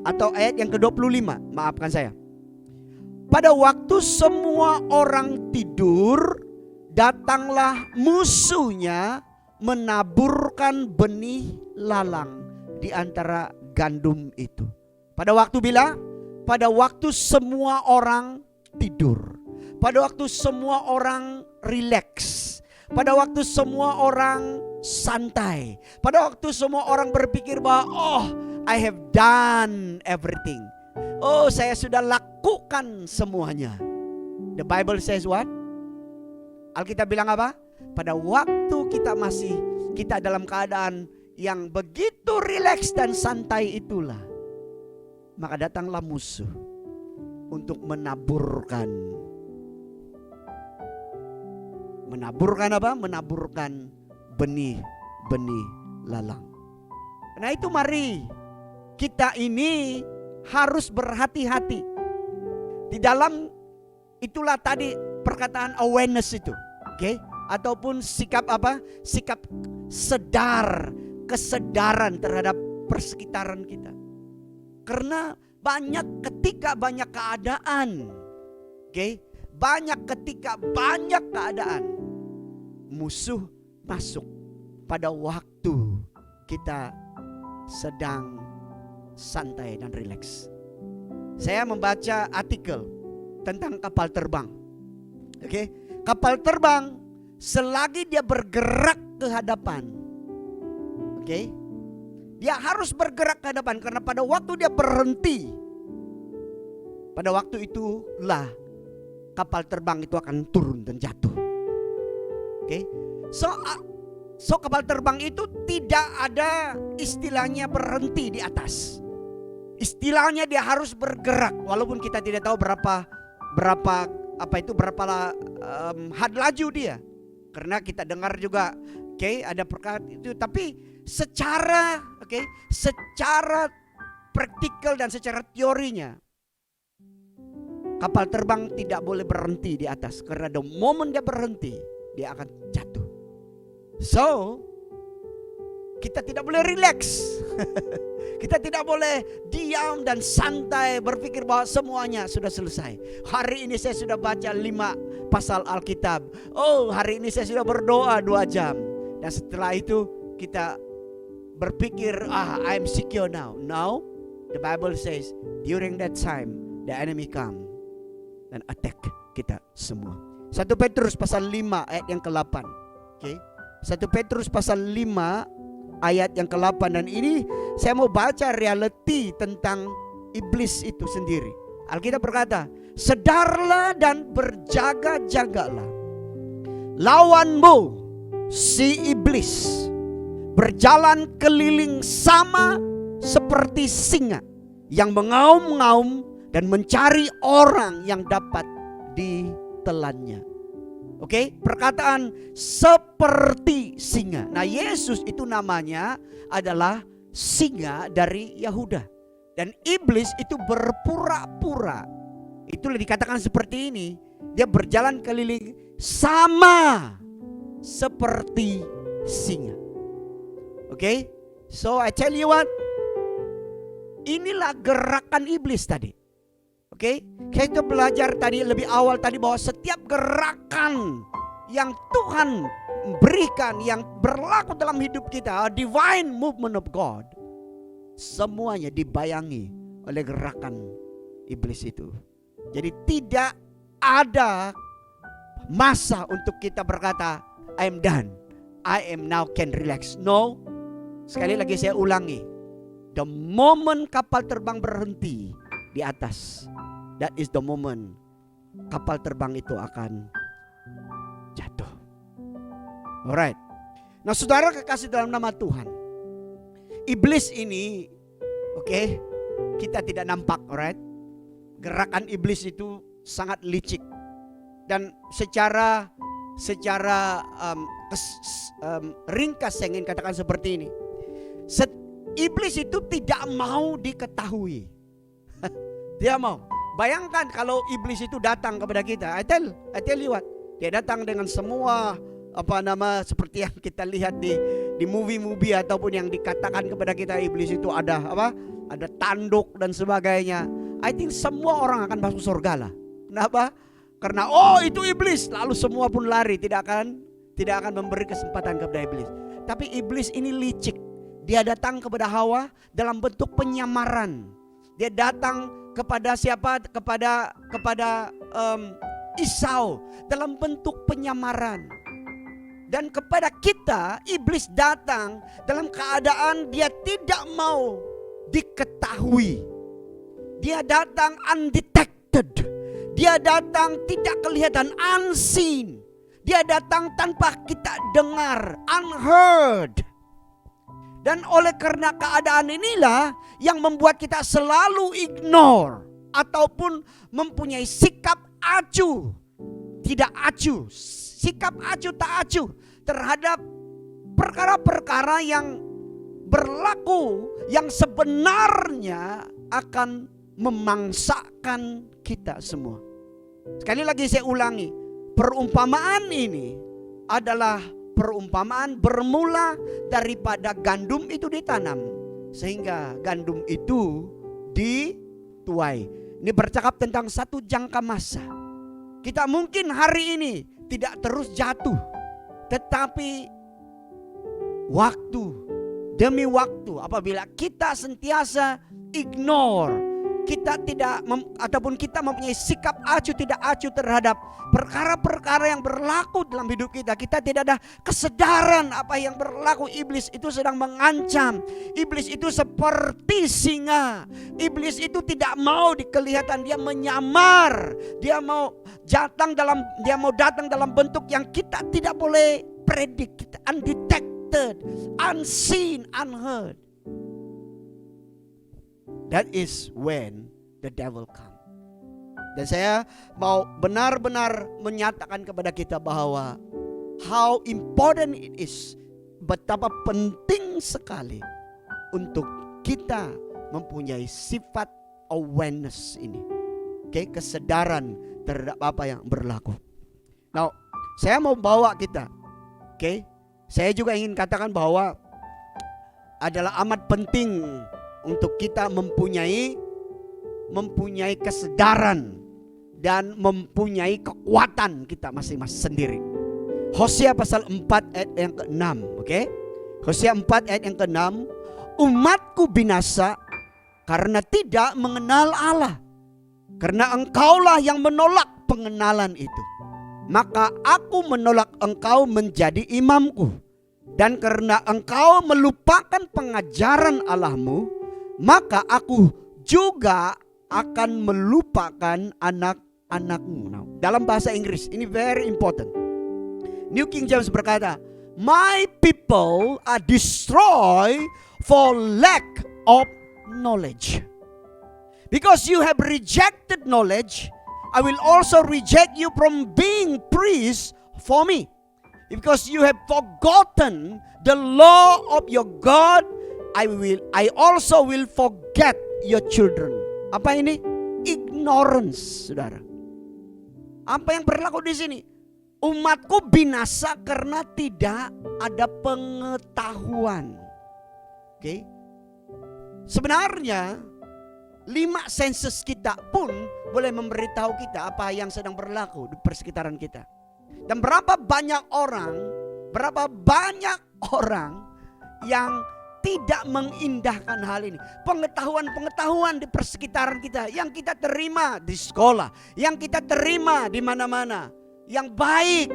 Speaker 2: Atau ayat yang ke-25, maafkan saya. Pada waktu semua orang tidur, datanglah musuhnya menaburkan benih lalang di antara gandum itu. Pada waktu bila? Pada waktu semua orang tidur. Pada waktu semua orang rileks. Pada waktu semua orang santai. Pada waktu semua orang berpikir bahwa I have done everything. Saya sudah lakukan semuanya. The Bible says what? Alkitab bilang apa? Pada waktu kita dalam keadaan yang begitu rileks dan santai itulah, maka datanglah musuh untuk menaburkan apa? Menaburkan benih-benih lalang. Nah itu mari kita ini harus berhati-hati. Di dalam itulah tadi perkataan awareness itu, okay? Ataupun sikap apa? Sikap kesadaran terhadap persekitaran kita. Karena ketika banyak keadaan, okay? Ketika banyak keadaan, musuh masuk pada waktu kita sedang santai dan rileks. Saya membaca artikel tentang kapal terbang. Oke, kapal terbang selagi dia bergerak ke hadapan, oke, dia harus bergerak ke hadapan karena pada waktu dia berhenti, pada waktu itulah kapal terbang itu akan turun dan jatuh. Oke, so kapal terbang itu tidak ada istilahnya berhenti di atas. Istilahnya dia harus bergerak walaupun kita tidak tahu berapa had laju dia. Karena kita dengar juga, ada perkataan itu, tapi secara praktikal dan secara teorinya kapal terbang tidak boleh berhenti di atas karena the moment dia berhenti dia akan jatuh. So kita tidak boleh relax. Kita tidak boleh diam dan santai berpikir bahwa semuanya sudah selesai. Hari ini saya sudah baca 5 pasal Alkitab. Hari ini saya sudah berdoa 2 jam. Dan setelah itu kita berpikir, I'm secure now. No, the Bible says during that time the enemy come dan attack kita semua. 1 Petrus pasal 5 ayat yang ke-8. Okay? 1 Petrus pasal 5 ayat yang ke-8, dan ini saya mau baca reality tentang iblis itu sendiri. Alkitab berkata, sedarlah dan berjaga-jagalah. Lawanmu si iblis berjalan keliling sama seperti singa yang mengaum-ngaum dan mencari orang yang dapat ditelannya. Oke, perkataan seperti singa. Nah, Yesus itu namanya adalah singa dari Yahuda. Dan iblis itu berpura-pura Itulah dikatakan seperti ini. Dia berjalan keliling sama seperti singa. Oke? So I tell you what, inilah gerakan iblis tadi. Oke? Kita belajar tadi lebih awal tadi bahwa setiap gerakan yang Tuhan berikan, yang berlaku dalam hidup kita, a divine movement of God, semuanya dibayangi oleh gerakan iblis itu. Jadi tidak ada masa untuk kita berkata, I am done, I am now can relax. No. Sekali lagi saya ulangi, the moment kapal terbang berhenti di atas, that is the moment kapal terbang itu akan jatuh. Alright. Nah saudara kekasih dalam nama Tuhan, iblis ini, oke, kita tidak nampak, alright. Gerakan iblis itu sangat licik. Dan secara ringkas saya ingin katakan seperti ini. Iblis itu tidak mau diketahui. Dia mau. Bayangkan kalau iblis itu datang kepada kita. I tell you what. Dia datang dengan semua seperti yang kita lihat di movie-movie ataupun yang dikatakan kepada kita, iblis itu ada ada tanduk dan sebagainya. I think semua orang akan masuk surga lah. Kenapa? Karena itu iblis, lalu semua pun lari, tidak akan memberi kesempatan kepada iblis. Tapi iblis ini licik. Dia datang kepada Hawa dalam bentuk penyamaran. Dia datang kepada siapa? Kepada Esau dalam bentuk penyamaran. Dan kepada kita, iblis datang dalam keadaan dia tidak mau diketahui. Dia datang undetected. Dia datang tidak kelihatan, unseen. Dia datang tanpa kita dengar, unheard. Dan oleh karena keadaan inilah yang membuat kita selalu ignore ataupun mempunyai sikap acuh, tidak acuh, sikap acuh tak acuh terhadap perkara-perkara yang berlaku yang sebenarnya akan memangsakan kita semua. Sekali lagi saya ulangi, perumpamaan ini adalah perumpamaan bermula daripada gandum itu ditanam sehingga gandum itu dituai. Ini bercakap tentang satu jangka masa. Kita mungkin hari ini tidak terus jatuh, tetapi waktu demi waktu apabila kita sentiasa ignore, kita tidak ataupun kita mempunyai sikap acuh tidak acuh terhadap perkara-perkara yang berlaku dalam hidup kita. Kita tidak ada kesadaran apa yang berlaku. Iblis itu sedang mengancam. Iblis itu seperti singa. Iblis itu tidak mau dikelihatan, dia menyamar. Dia mau datang dalam bentuk yang kita tidak boleh predik, kita undetected, unseen, unheard. That is when the devil come. Dan saya mau benar-benar menyatakan kepada kita bahwa how important it is, betapa penting sekali untuk kita mempunyai sifat awareness ini. Oke, kesadaran terhadap apa yang berlaku. Now, saya mau bawa kita. Oke, saya juga ingin katakan bahwa adalah amat penting untuk kita mempunyai kesadaran dan mempunyai kekuatan kita masing-masing sendiri. Hosea pasal 4 ayat yang ke-6, oke? Hosea 4 ayat yang ke-6, umatku binasa karena tidak mengenal Allah. Karena engkaulah yang menolak pengenalan itu. Maka aku menolak engkau menjadi imamku. Dan karena engkau melupakan pengajaran Allahmu, maka aku juga akan melupakan anak-anakmu. Now, dalam bahasa Inggris, ini very important. New King James berkata, my people are destroyed for lack of knowledge. Because you have rejected knowledge, I will also reject you from being priest for me. Because you have forgotten the law of your God, I also will forget your children. Apa ini? ignorance, saudara. Apa yang berlaku di sini? Umatku binasa karena tidak ada pengetahuan. Oke. Sebenarnya 5 senses kita pun boleh memberitahu kita apa yang sedang berlaku di persekitaran kita. Dan berapa banyak orang yang tidak mengindahkan hal ini. Pengetahuan di persekitaran kita yang kita terima di sekolah, yang kita terima di mana-mana, yang baik,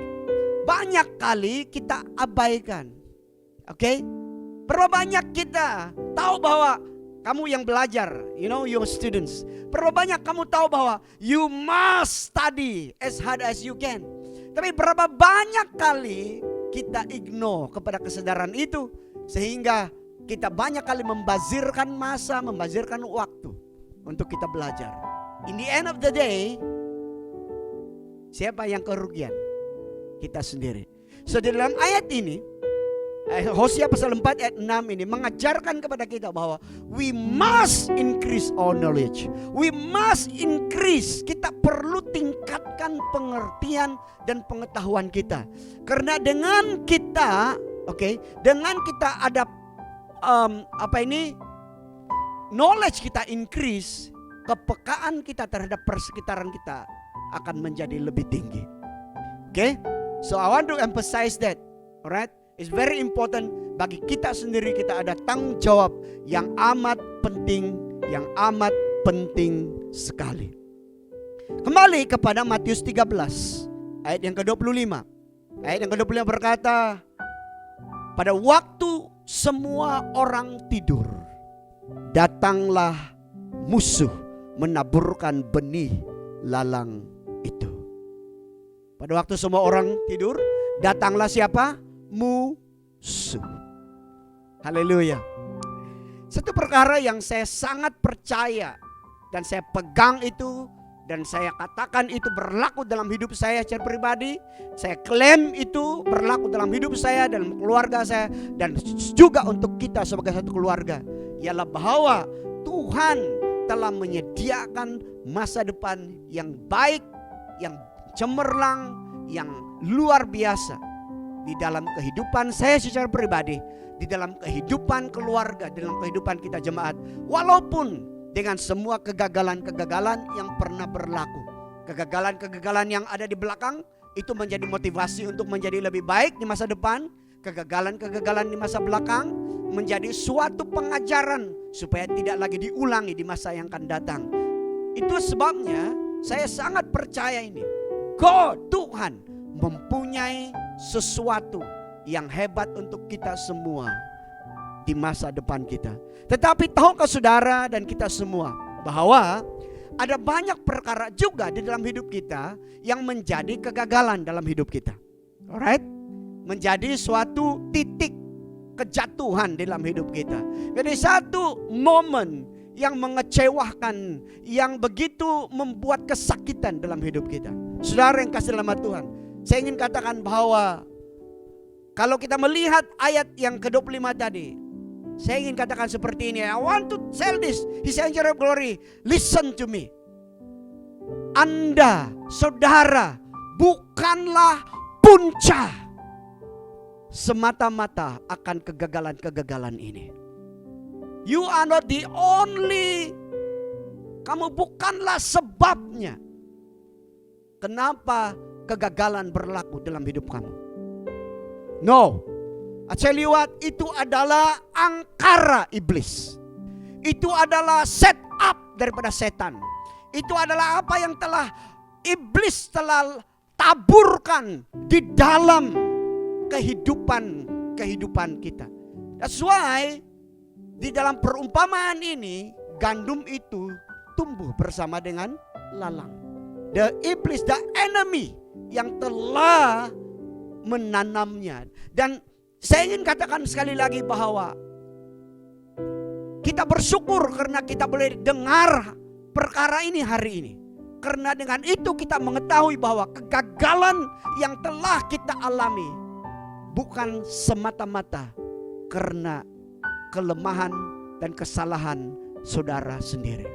Speaker 2: banyak kali kita abaikan. Oke? Berapa banyak kita tahu bahwa kamu yang belajar, your students, berapa banyak kamu tahu bahwa you must study as hard as you can. Tapi berapa banyak kali kita ignore kepada kesadaran itu, sehingga kita banyak kali membazirkan masa, membazirkan waktu untuk kita belajar. In the end of the day, siapa yang kerugian? Kita sendiri. So di dalam ayat ini, Hosea pasal 4 ayat 6 ini mengajarkan kepada kita bahwa we must increase our knowledge. We must increase. Kita perlu tingkatkan pengertian dan pengetahuan kita. Karena dengan kita, dengan kita ada knowledge kita increase, kepekaan kita terhadap persekitaran kita akan menjadi lebih tinggi. So I want to emphasize that, alright? It's very important bagi kita sendiri. Kita ada tanggung jawab yang amat penting, sekali. Kembali kepada Matius 13 ayat yang ke-25. Ayat yang ke-25 berkata, pada waktu semua orang tidur, datanglah musuh menaburkan benih lalang itu. Pada waktu semua orang tidur, datanglah siapa? Musuh. Haleluya. Satu perkara yang saya sangat percaya dan saya pegang itu, dan saya katakan itu berlaku dalam hidup saya secara pribadi. Saya klaim itu berlaku dalam hidup saya dan keluarga saya, dan juga untuk kita sebagai satu keluarga. Ialah bahwa Tuhan telah menyediakan masa depan yang baik, yang cemerlang, yang luar biasa di dalam kehidupan saya secara pribadi, di dalam kehidupan keluarga, di dalam kehidupan kita jemaat. Walaupun dengan semua kegagalan-kegagalan yang pernah berlaku, kegagalan-kegagalan yang ada di belakang itu menjadi motivasi untuk menjadi lebih baik di masa depan. Kegagalan-kegagalan di masa belakang menjadi suatu pengajaran supaya tidak lagi diulangi di masa yang akan datang. Itu sebabnya saya sangat percaya ini, Tuhan mempunyai sesuatu yang hebat untuk kita semua di masa depan kita. Tetapi tahukah saudara dan kita semua bahwa ada banyak perkara juga di dalam hidup kita yang menjadi kegagalan dalam hidup kita. Alright? Menjadi suatu titik kejatuhan dalam hidup kita. Jadi satu momen yang mengecewakan, yang begitu membuat kesakitan dalam hidup kita. Saudara yang kasih dalam Tuhan, saya ingin katakan bahwa kalau kita melihat ayat yang ke-25 tadi, saya ingin katakan seperti ini. I want to tell this, His angel of glory, listen to me. Anda, saudara, bukanlah punca semata-mata akan kegagalan-kegagalan ini. You are not the only. Kamu bukanlah sebabnya kenapa kegagalan berlaku dalam hidup kamu. No, I tell you what, itu adalah angkara iblis. Itu adalah set up daripada setan. Itu adalah apa yang telah iblis telah taburkan di dalam kehidupan kita. That's why di dalam perumpamaan ini gandum itu tumbuh bersama dengan lalang. The iblis, the enemy yang telah menanamnya. Dan saya ingin katakan sekali lagi bahwa kita bersyukur karena kita boleh dengar perkara ini hari ini. Karena dengan itu kita mengetahui bahwa kegagalan yang telah kita alami bukan semata-mata karena kelemahan dan kesalahan saudara sendiri.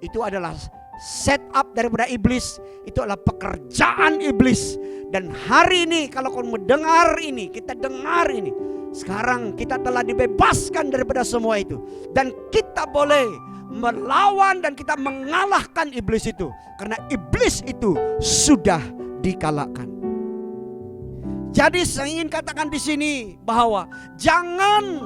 Speaker 2: Itu adalah set up daripada iblis, itu adalah pekerjaan iblis. Dan hari ini kalau kau mendengar ini, kita dengar ini, sekarang kita telah dibebaskan daripada semua itu. Dan kita boleh melawan dan kita mengalahkan iblis itu. Karena iblis itu sudah dikalahkan. Jadi saya ingin katakan di sini bahwa jangan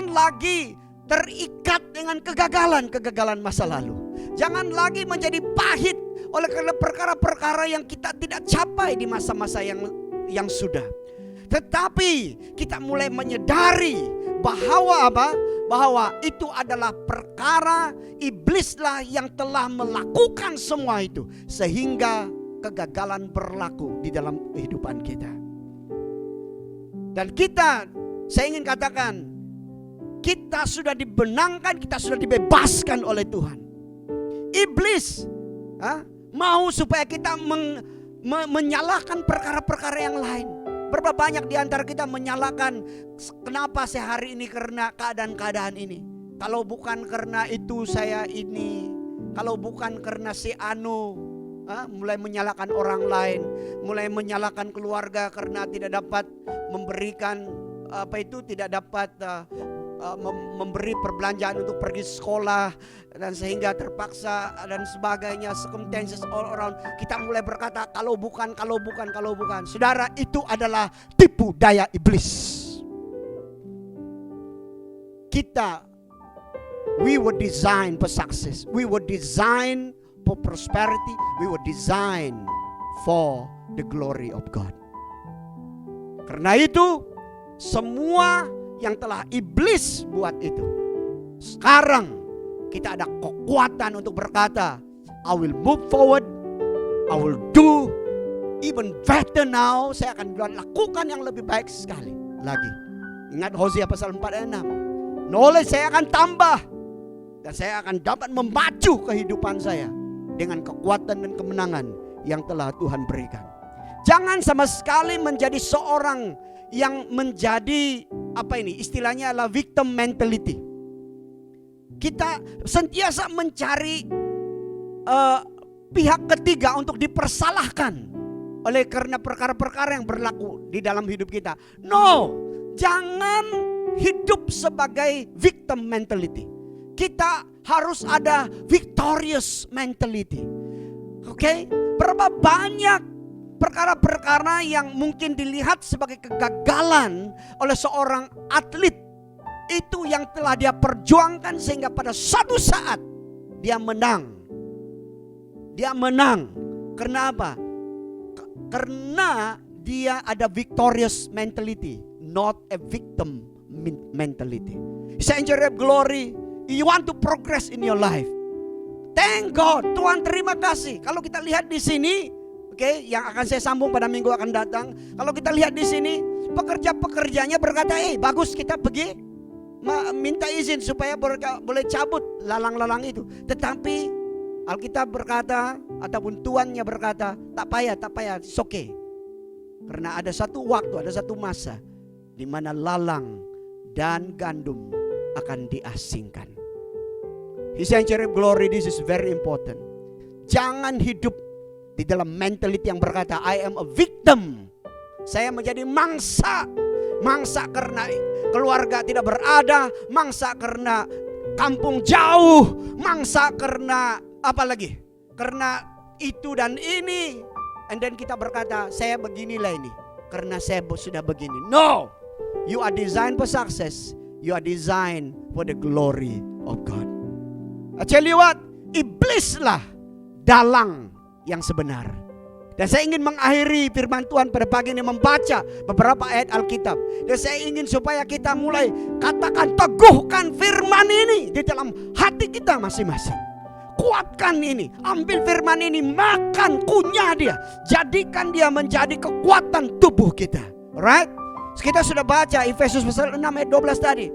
Speaker 2: lagi terikat dengan kegagalan masa lalu. Jangan lagi menjadi pahit oleh karena perkara-perkara yang kita tidak capai di masa-masa yang sudah. Tetapi kita mulai menyadari bahwa bahwa itu adalah perkara iblislah yang telah melakukan semua itu, sehingga kegagalan berlaku di dalam kehidupan kita. Dan saya ingin katakan, kita sudah dibenangkan, kita sudah dibebaskan oleh Tuhan. Iblis mau supaya kita menyalahkan perkara-perkara yang lain. Berapa banyak di antara kita menyalahkan, kenapa saya hari ini karena keadaan-keadaan ini. Kalau bukan karena itu saya ini, kalau bukan karena si Anu, mulai menyalahkan orang lain, mulai menyalahkan keluarga karena tidak dapat memberikan tidak dapat memberi perbelanjaan untuk pergi sekolah, dan sehingga terpaksa dan sebagainya, circumstances all around. Kita mulai berkata kalau bukan. Saudara, itu adalah tipu daya iblis. We were designed for success. We were designed for prosperity. We were designed for the glory of God. Karena itu semua yang telah iblis buat itu, sekarang kita ada kekuatan untuk berkata, I will move forward, I will do even better now. Saya akan lakukan yang lebih baik sekali lagi. Ingat Hosea pasal 4 ayat 6. Knowledge saya akan tambah, dan saya akan dapat memacu kehidupan saya dengan kekuatan dan kemenangan yang telah Tuhan berikan. Jangan sama sekali menjadi seorang yang menjadi istilahnya adalah victim mentality. Kita sentiasa mencari pihak ketiga untuk dipersalahkan oleh karena perkara-perkara yang berlaku di dalam hidup kita. No, jangan hidup sebagai victim mentality. Kita harus ada victorious mentality. Oke? Berapa banyak perkara-perkara yang mungkin dilihat sebagai kegagalan oleh seorang atlet, itu yang telah dia perjuangkan sehingga pada suatu saat dia menang. Dia menang. Karena apa? Karena dia ada victorious mentality, not a victim mentality. Say enjoy glory. You want to progress in your life. Thank God. Tuhan terima kasih. Kalau kita lihat di sini, yang akan saya sambung pada minggu akan datang. Kalau kita lihat di sini, pekerja-pekerjanya berkata, bagus kita pergi, minta izin supaya boleh cabut lalang-lalang itu. Tetapi Alkitab berkata, ataupun tuannya berkata, tak payah, it's okay. Karena ada satu waktu, ada satu masa di mana lalang dan gandum akan diasingkan. His sanctuary glory, this is very important. Jangan hidup di dalam mentality yang berkata I am a victim. Saya menjadi mangsa karena keluarga tidak berada, mangsa karena kampung jauh, mangsa karena apa lagi? Karena itu dan ini. And then kita berkata saya beginilah ini karena saya sudah begini. No, you are designed for success. You are designed for the glory of God. I tell you what, iblislah dalang yang sebenar. Dan saya ingin mengakhiri firman Tuhan pada pagi ini membaca beberapa ayat Alkitab. Dan saya ingin supaya kita mulai katakan, teguhkan firman ini di dalam hati kita masing-masing. Kuatkan ini, ambil firman ini, makan, kunyah dia, jadikan dia menjadi kekuatan tubuh kita. Alright? Kita sudah baca Efesus pasal 6 ayat 12 tadi.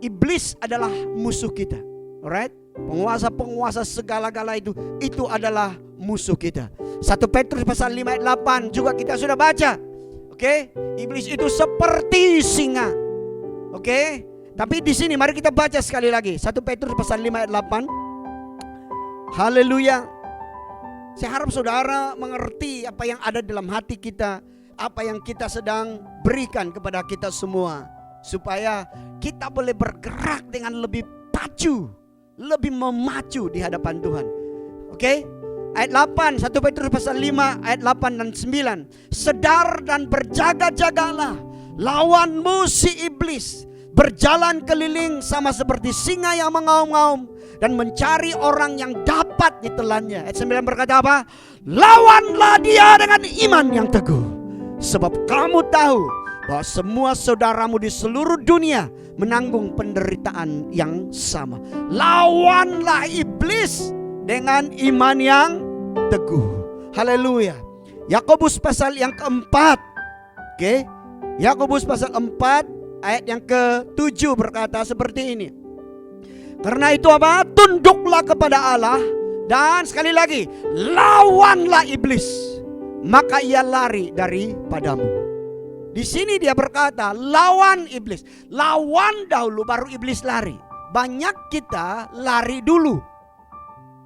Speaker 2: Iblis adalah musuh kita. Alright? Penguasa-penguasa segala-gala itu adalah musuh kita. 1 Petrus pasal 5 ayat 8 juga kita sudah baca. Oke? Iblis itu seperti singa. Oke? Tapi di sini mari kita baca sekali lagi. 1 Petrus pasal 5 ayat 8. Haleluya. Saya harap saudara mengerti apa yang ada dalam hati kita, apa yang kita sedang berikan kepada kita semua, supaya kita boleh bergerak dengan lebih maju, lebih memacu di hadapan Tuhan. Oke? Ayat 8, 1 Petrus pasal 5 ayat 8 dan 9. Sedar dan berjaga-jagalah, lawanmu si iblis berjalan keliling sama seperti singa yang mengaum-ngaum dan mencari orang yang dapat ditelannya. Ayat 9 berkata apa? Lawanlah dia dengan iman yang teguh, sebab kamu tahu bahwa semua saudaramu di seluruh dunia menanggung penderitaan yang sama. Lawanlah iblis dengan iman yang teguh. Haleluya. Yakobus pasal yang keempat. Oke. Yakobus pasal 4 ayat yang ke-7 berkata seperti ini. Karena itu apa? Tunduklah kepada Allah, dan sekali lagi, lawanlah iblis, maka ia lari daripadamu. Di sini dia berkata, lawan iblis. Lawan dahulu baru iblis lari. Banyak kita lari dulu.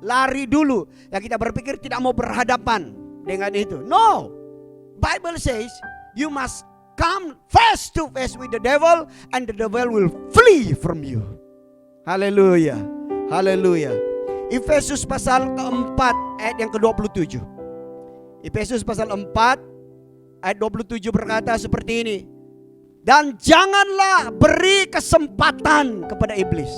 Speaker 2: Lari dulu. Ya, kita berpikir tidak mau berhadapan dengan itu. No. Bible says you must come face to face with the devil, and the devil will flee from you. Haleluya. Haleluya. Efesus pasal keempat ayat yang ke-27. Efesus pasal 4 ayat 27 berkata seperti ini. Dan janganlah beri kesempatan kepada iblis.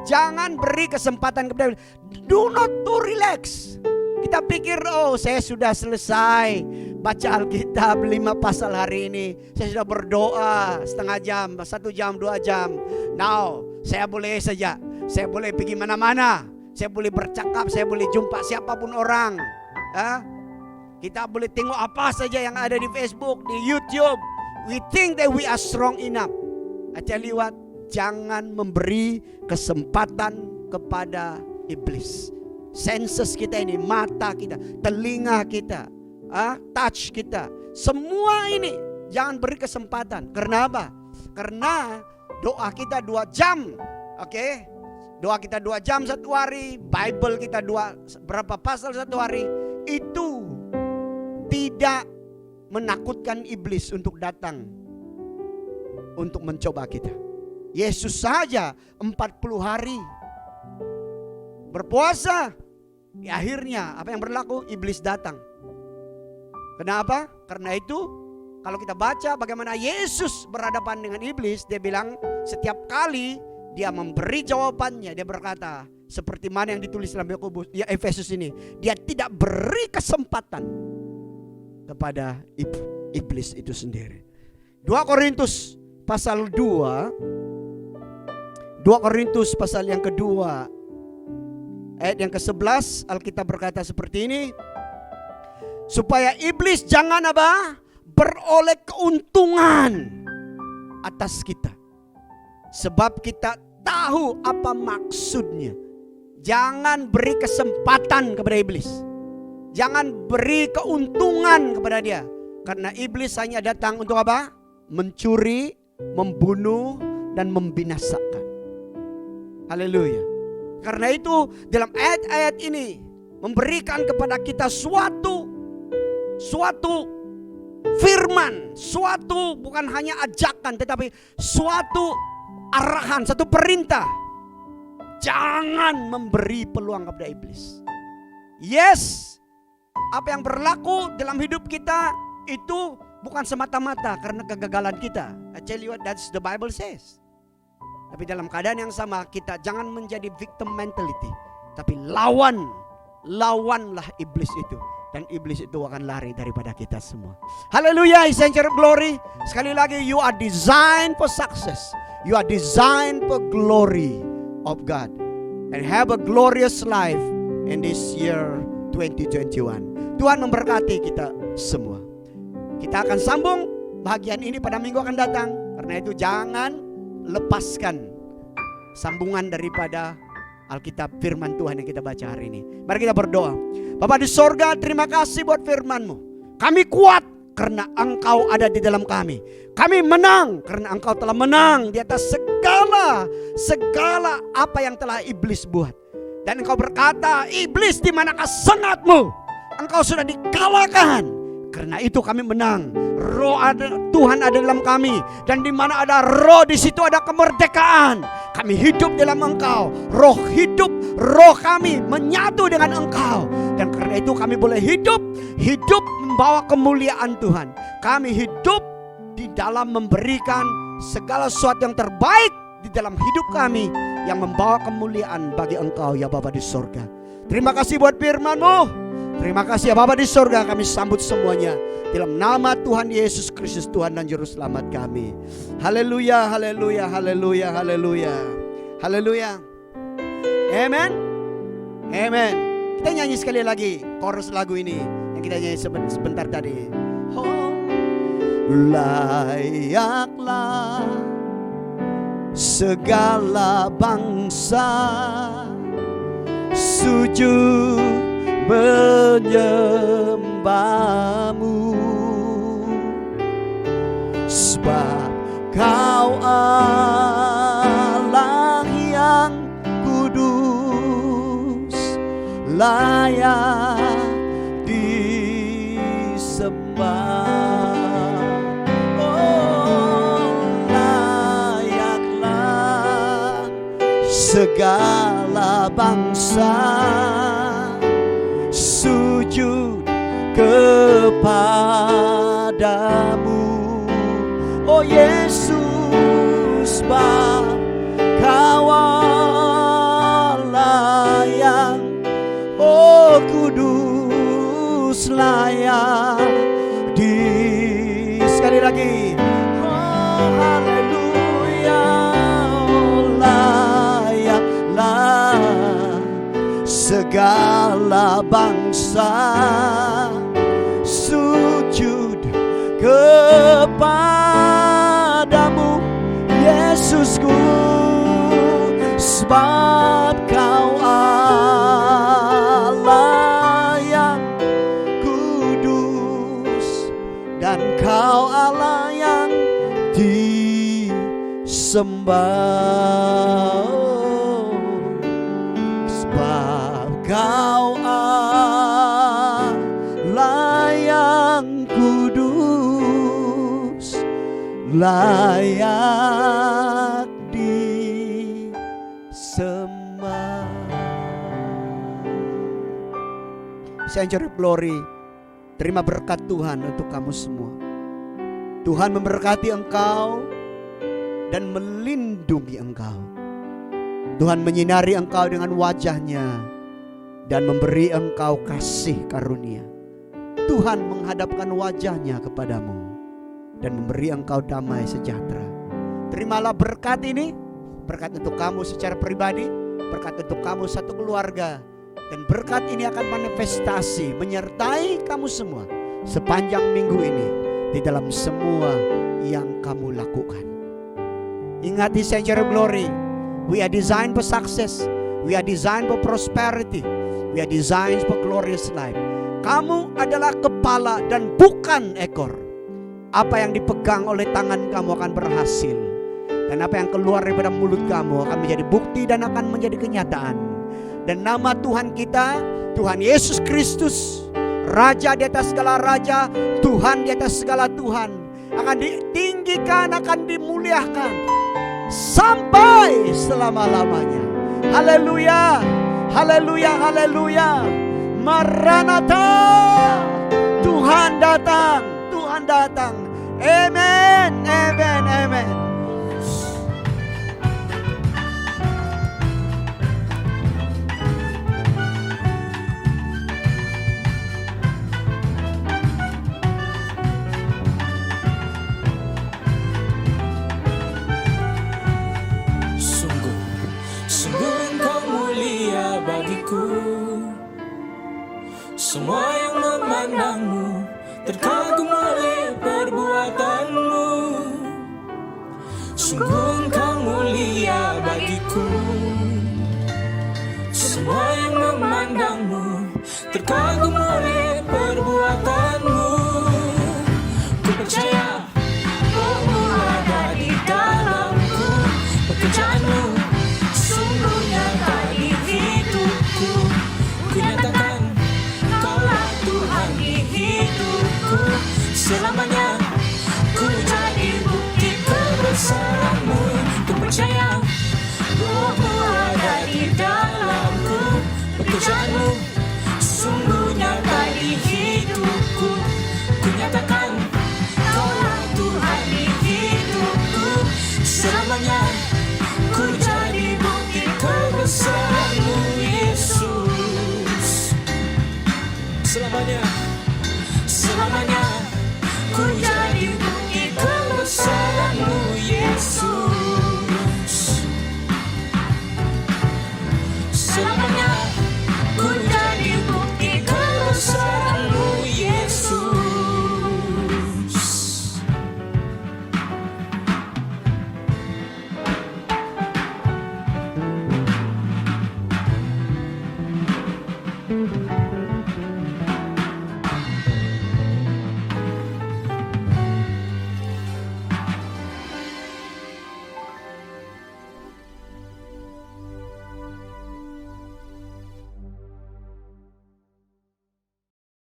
Speaker 2: Jangan beri kesempatan kepada iblis. Do not to relax. Kita pikir, oh saya sudah selesai baca Alkitab 5 pasal hari ini. Saya sudah berdoa setengah jam, 1 jam, 2 jam. Now, saya boleh saja. Saya boleh pergi mana-mana. Saya boleh bercakap, saya boleh jumpa siapapun orang. Kita boleh tengok apa saja yang ada di Facebook, di YouTube. We think that we are strong enough. I tell you what, jangan memberi kesempatan kepada iblis. Senses kita ini, mata kita, telinga kita, touch kita, semua ini jangan beri kesempatan. Karena apa? Karena doa kita 2 jam. Oke? Doa kita 2 jam satu hari, Bible kita berapa pasal satu hari, itu tidak menakutkan iblis untuk datang untuk mencoba kita. Yesus saja 40 hari berpuasa, akhirnya apa yang berlaku? Iblis datang. Kenapa? Karena itu kalau kita baca bagaimana Yesus berhadapan dengan iblis, dia bilang setiap kali dia memberi jawabannya, dia berkata seperti mana yang ditulis dalam Efesus ini, dia tidak beri kesempatan kepada iblis itu sendiri. 2 Korintus pasal 2 Korintus pasal yang kedua ayat yang ke-11, Alkitab berkata seperti ini. Supaya iblis jangan apa? Beroleh keuntungan atas kita. Sebab kita tahu apa maksudnya. Jangan beri kesempatan kepada iblis. Jangan beri keuntungan kepada dia. Karena iblis hanya datang untuk apa? Mencuri, membunuh, dan membinasakan. Haleluya. Karena itu dalam ayat-ayat ini memberikan kepada kita suatu firman, suatu bukan hanya ajakan tetapi suatu arahan, satu perintah. Jangan memberi peluang kepada iblis. Yes, apa yang berlaku dalam hidup kita itu bukan semata-mata karena kegagalan kita. I tell you what, that's the Bible says. Tapi dalam keadaan yang sama kita jangan menjadi victim mentality, tapi lawanlah iblis itu, dan iblis itu akan lari daripada kita semua. Haleluya, Essential Glory. Sekali lagi, you are designed for success. You are designed for glory of God, and have a glorious life in this year 2021. Tuhan memberkati kita semua. Kita akan sambung bahagian ini pada minggu akan datang. Karena itu jangan lepaskan sambungan daripada Alkitab firman Tuhan yang kita baca hari ini. Mari kita berdoa. Bapa di sorga, terima kasih buat firman-Mu. Kami kuat karena Engkau ada di dalam kami. Kami menang karena Engkau telah menang di atas segala apa yang telah iblis buat. Dan engkau berkata, iblis di manakah sengatmu? Engkau sudah dikalahkan. Karena itu kami menang. Tuhan ada dalam kami. Dan di mana ada roh, di situ ada kemerdekaan. Kami hidup dalam engkau. Roh hidup, roh kami menyatu dengan engkau. Dan karena itu kami boleh hidup membawa kemuliaan Tuhan. Kami hidup di dalam memberikan segala sesuatu yang terbaik di dalam hidup kami, yang membawa kemuliaan bagi engkau ya Bapa di surga. Terima kasih buat firman-Mu. Terima kasih ya Bapa di surga, kami sambut semuanya dalam nama Tuhan Yesus Kristus, Tuhan dan Juru Selamat kami. Haleluya, haleluya, haleluya, haleluya, haleluya. Amen, amen. Kita nyanyi sekali lagi chorus lagu ini yang kita nyanyi sebentar tadi. Oh, layaklah segala bangsa sujud menyembahmu, sebab Kau Allah yang kudus, layak disembah. Segala bangsa sujud kepadamu, oh Yesus, sebab Kau Allah yang oh kudus, layak di. Sekali lagi, oh haleluya, segala bangsa sujud kepadamu, Yesusku, sebab Kau Allah yang kudus dan Kau Allah yang disembah. Kau Allah yang kudus, layak disembah. Sanctuary Glory, terima berkat Tuhan untuk kamu semua. Tuhan memberkati engkau dan melindungi engkau. Tuhan menyinari engkau dengan wajah-Nya dan memberi engkau kasih karunia. Tuhan menghadapkan wajah-Nya kepadamu dan memberi engkau damai sejahtera. Terimalah berkat ini, berkat untuk kamu secara pribadi, berkat untuk kamu satu keluarga, dan berkat ini akan manifestasi menyertai kamu semua sepanjang minggu ini di dalam semua yang kamu lakukan. Ingat di Sanctuary Glory, we are designed for success, we are designed for prosperity, we are designed for glorious life. Kamu adalah kepala dan bukan ekor. Apa yang dipegang oleh tangan kamu akan berhasil, dan apa yang keluar daripada mulut kamu akan menjadi bukti dan akan menjadi kenyataan. Dan nama Tuhan kita, Tuhan Yesus Kristus, Raja di atas segala raja, Tuhan di atas segala Tuhan, akan ditinggikan, akan dimuliakan sampai selama-lamanya. Haleluya, haleluya, haleluya. Maranatha, Tuhan datang, Tuhan datang. Amen, amen, amen.
Speaker 4: Semua yang memandangmu terkagum oleh perbuatanmu. Sungguh engkau mulia bagiku. Semua yang memandangmu terkagum oleh perbuatanmu. Ku percaya Roh-Mu ada di dalamku. Pekerjaanmu sungguh nyata di hidupku. semuanya. Ku jadi bukti kebesaran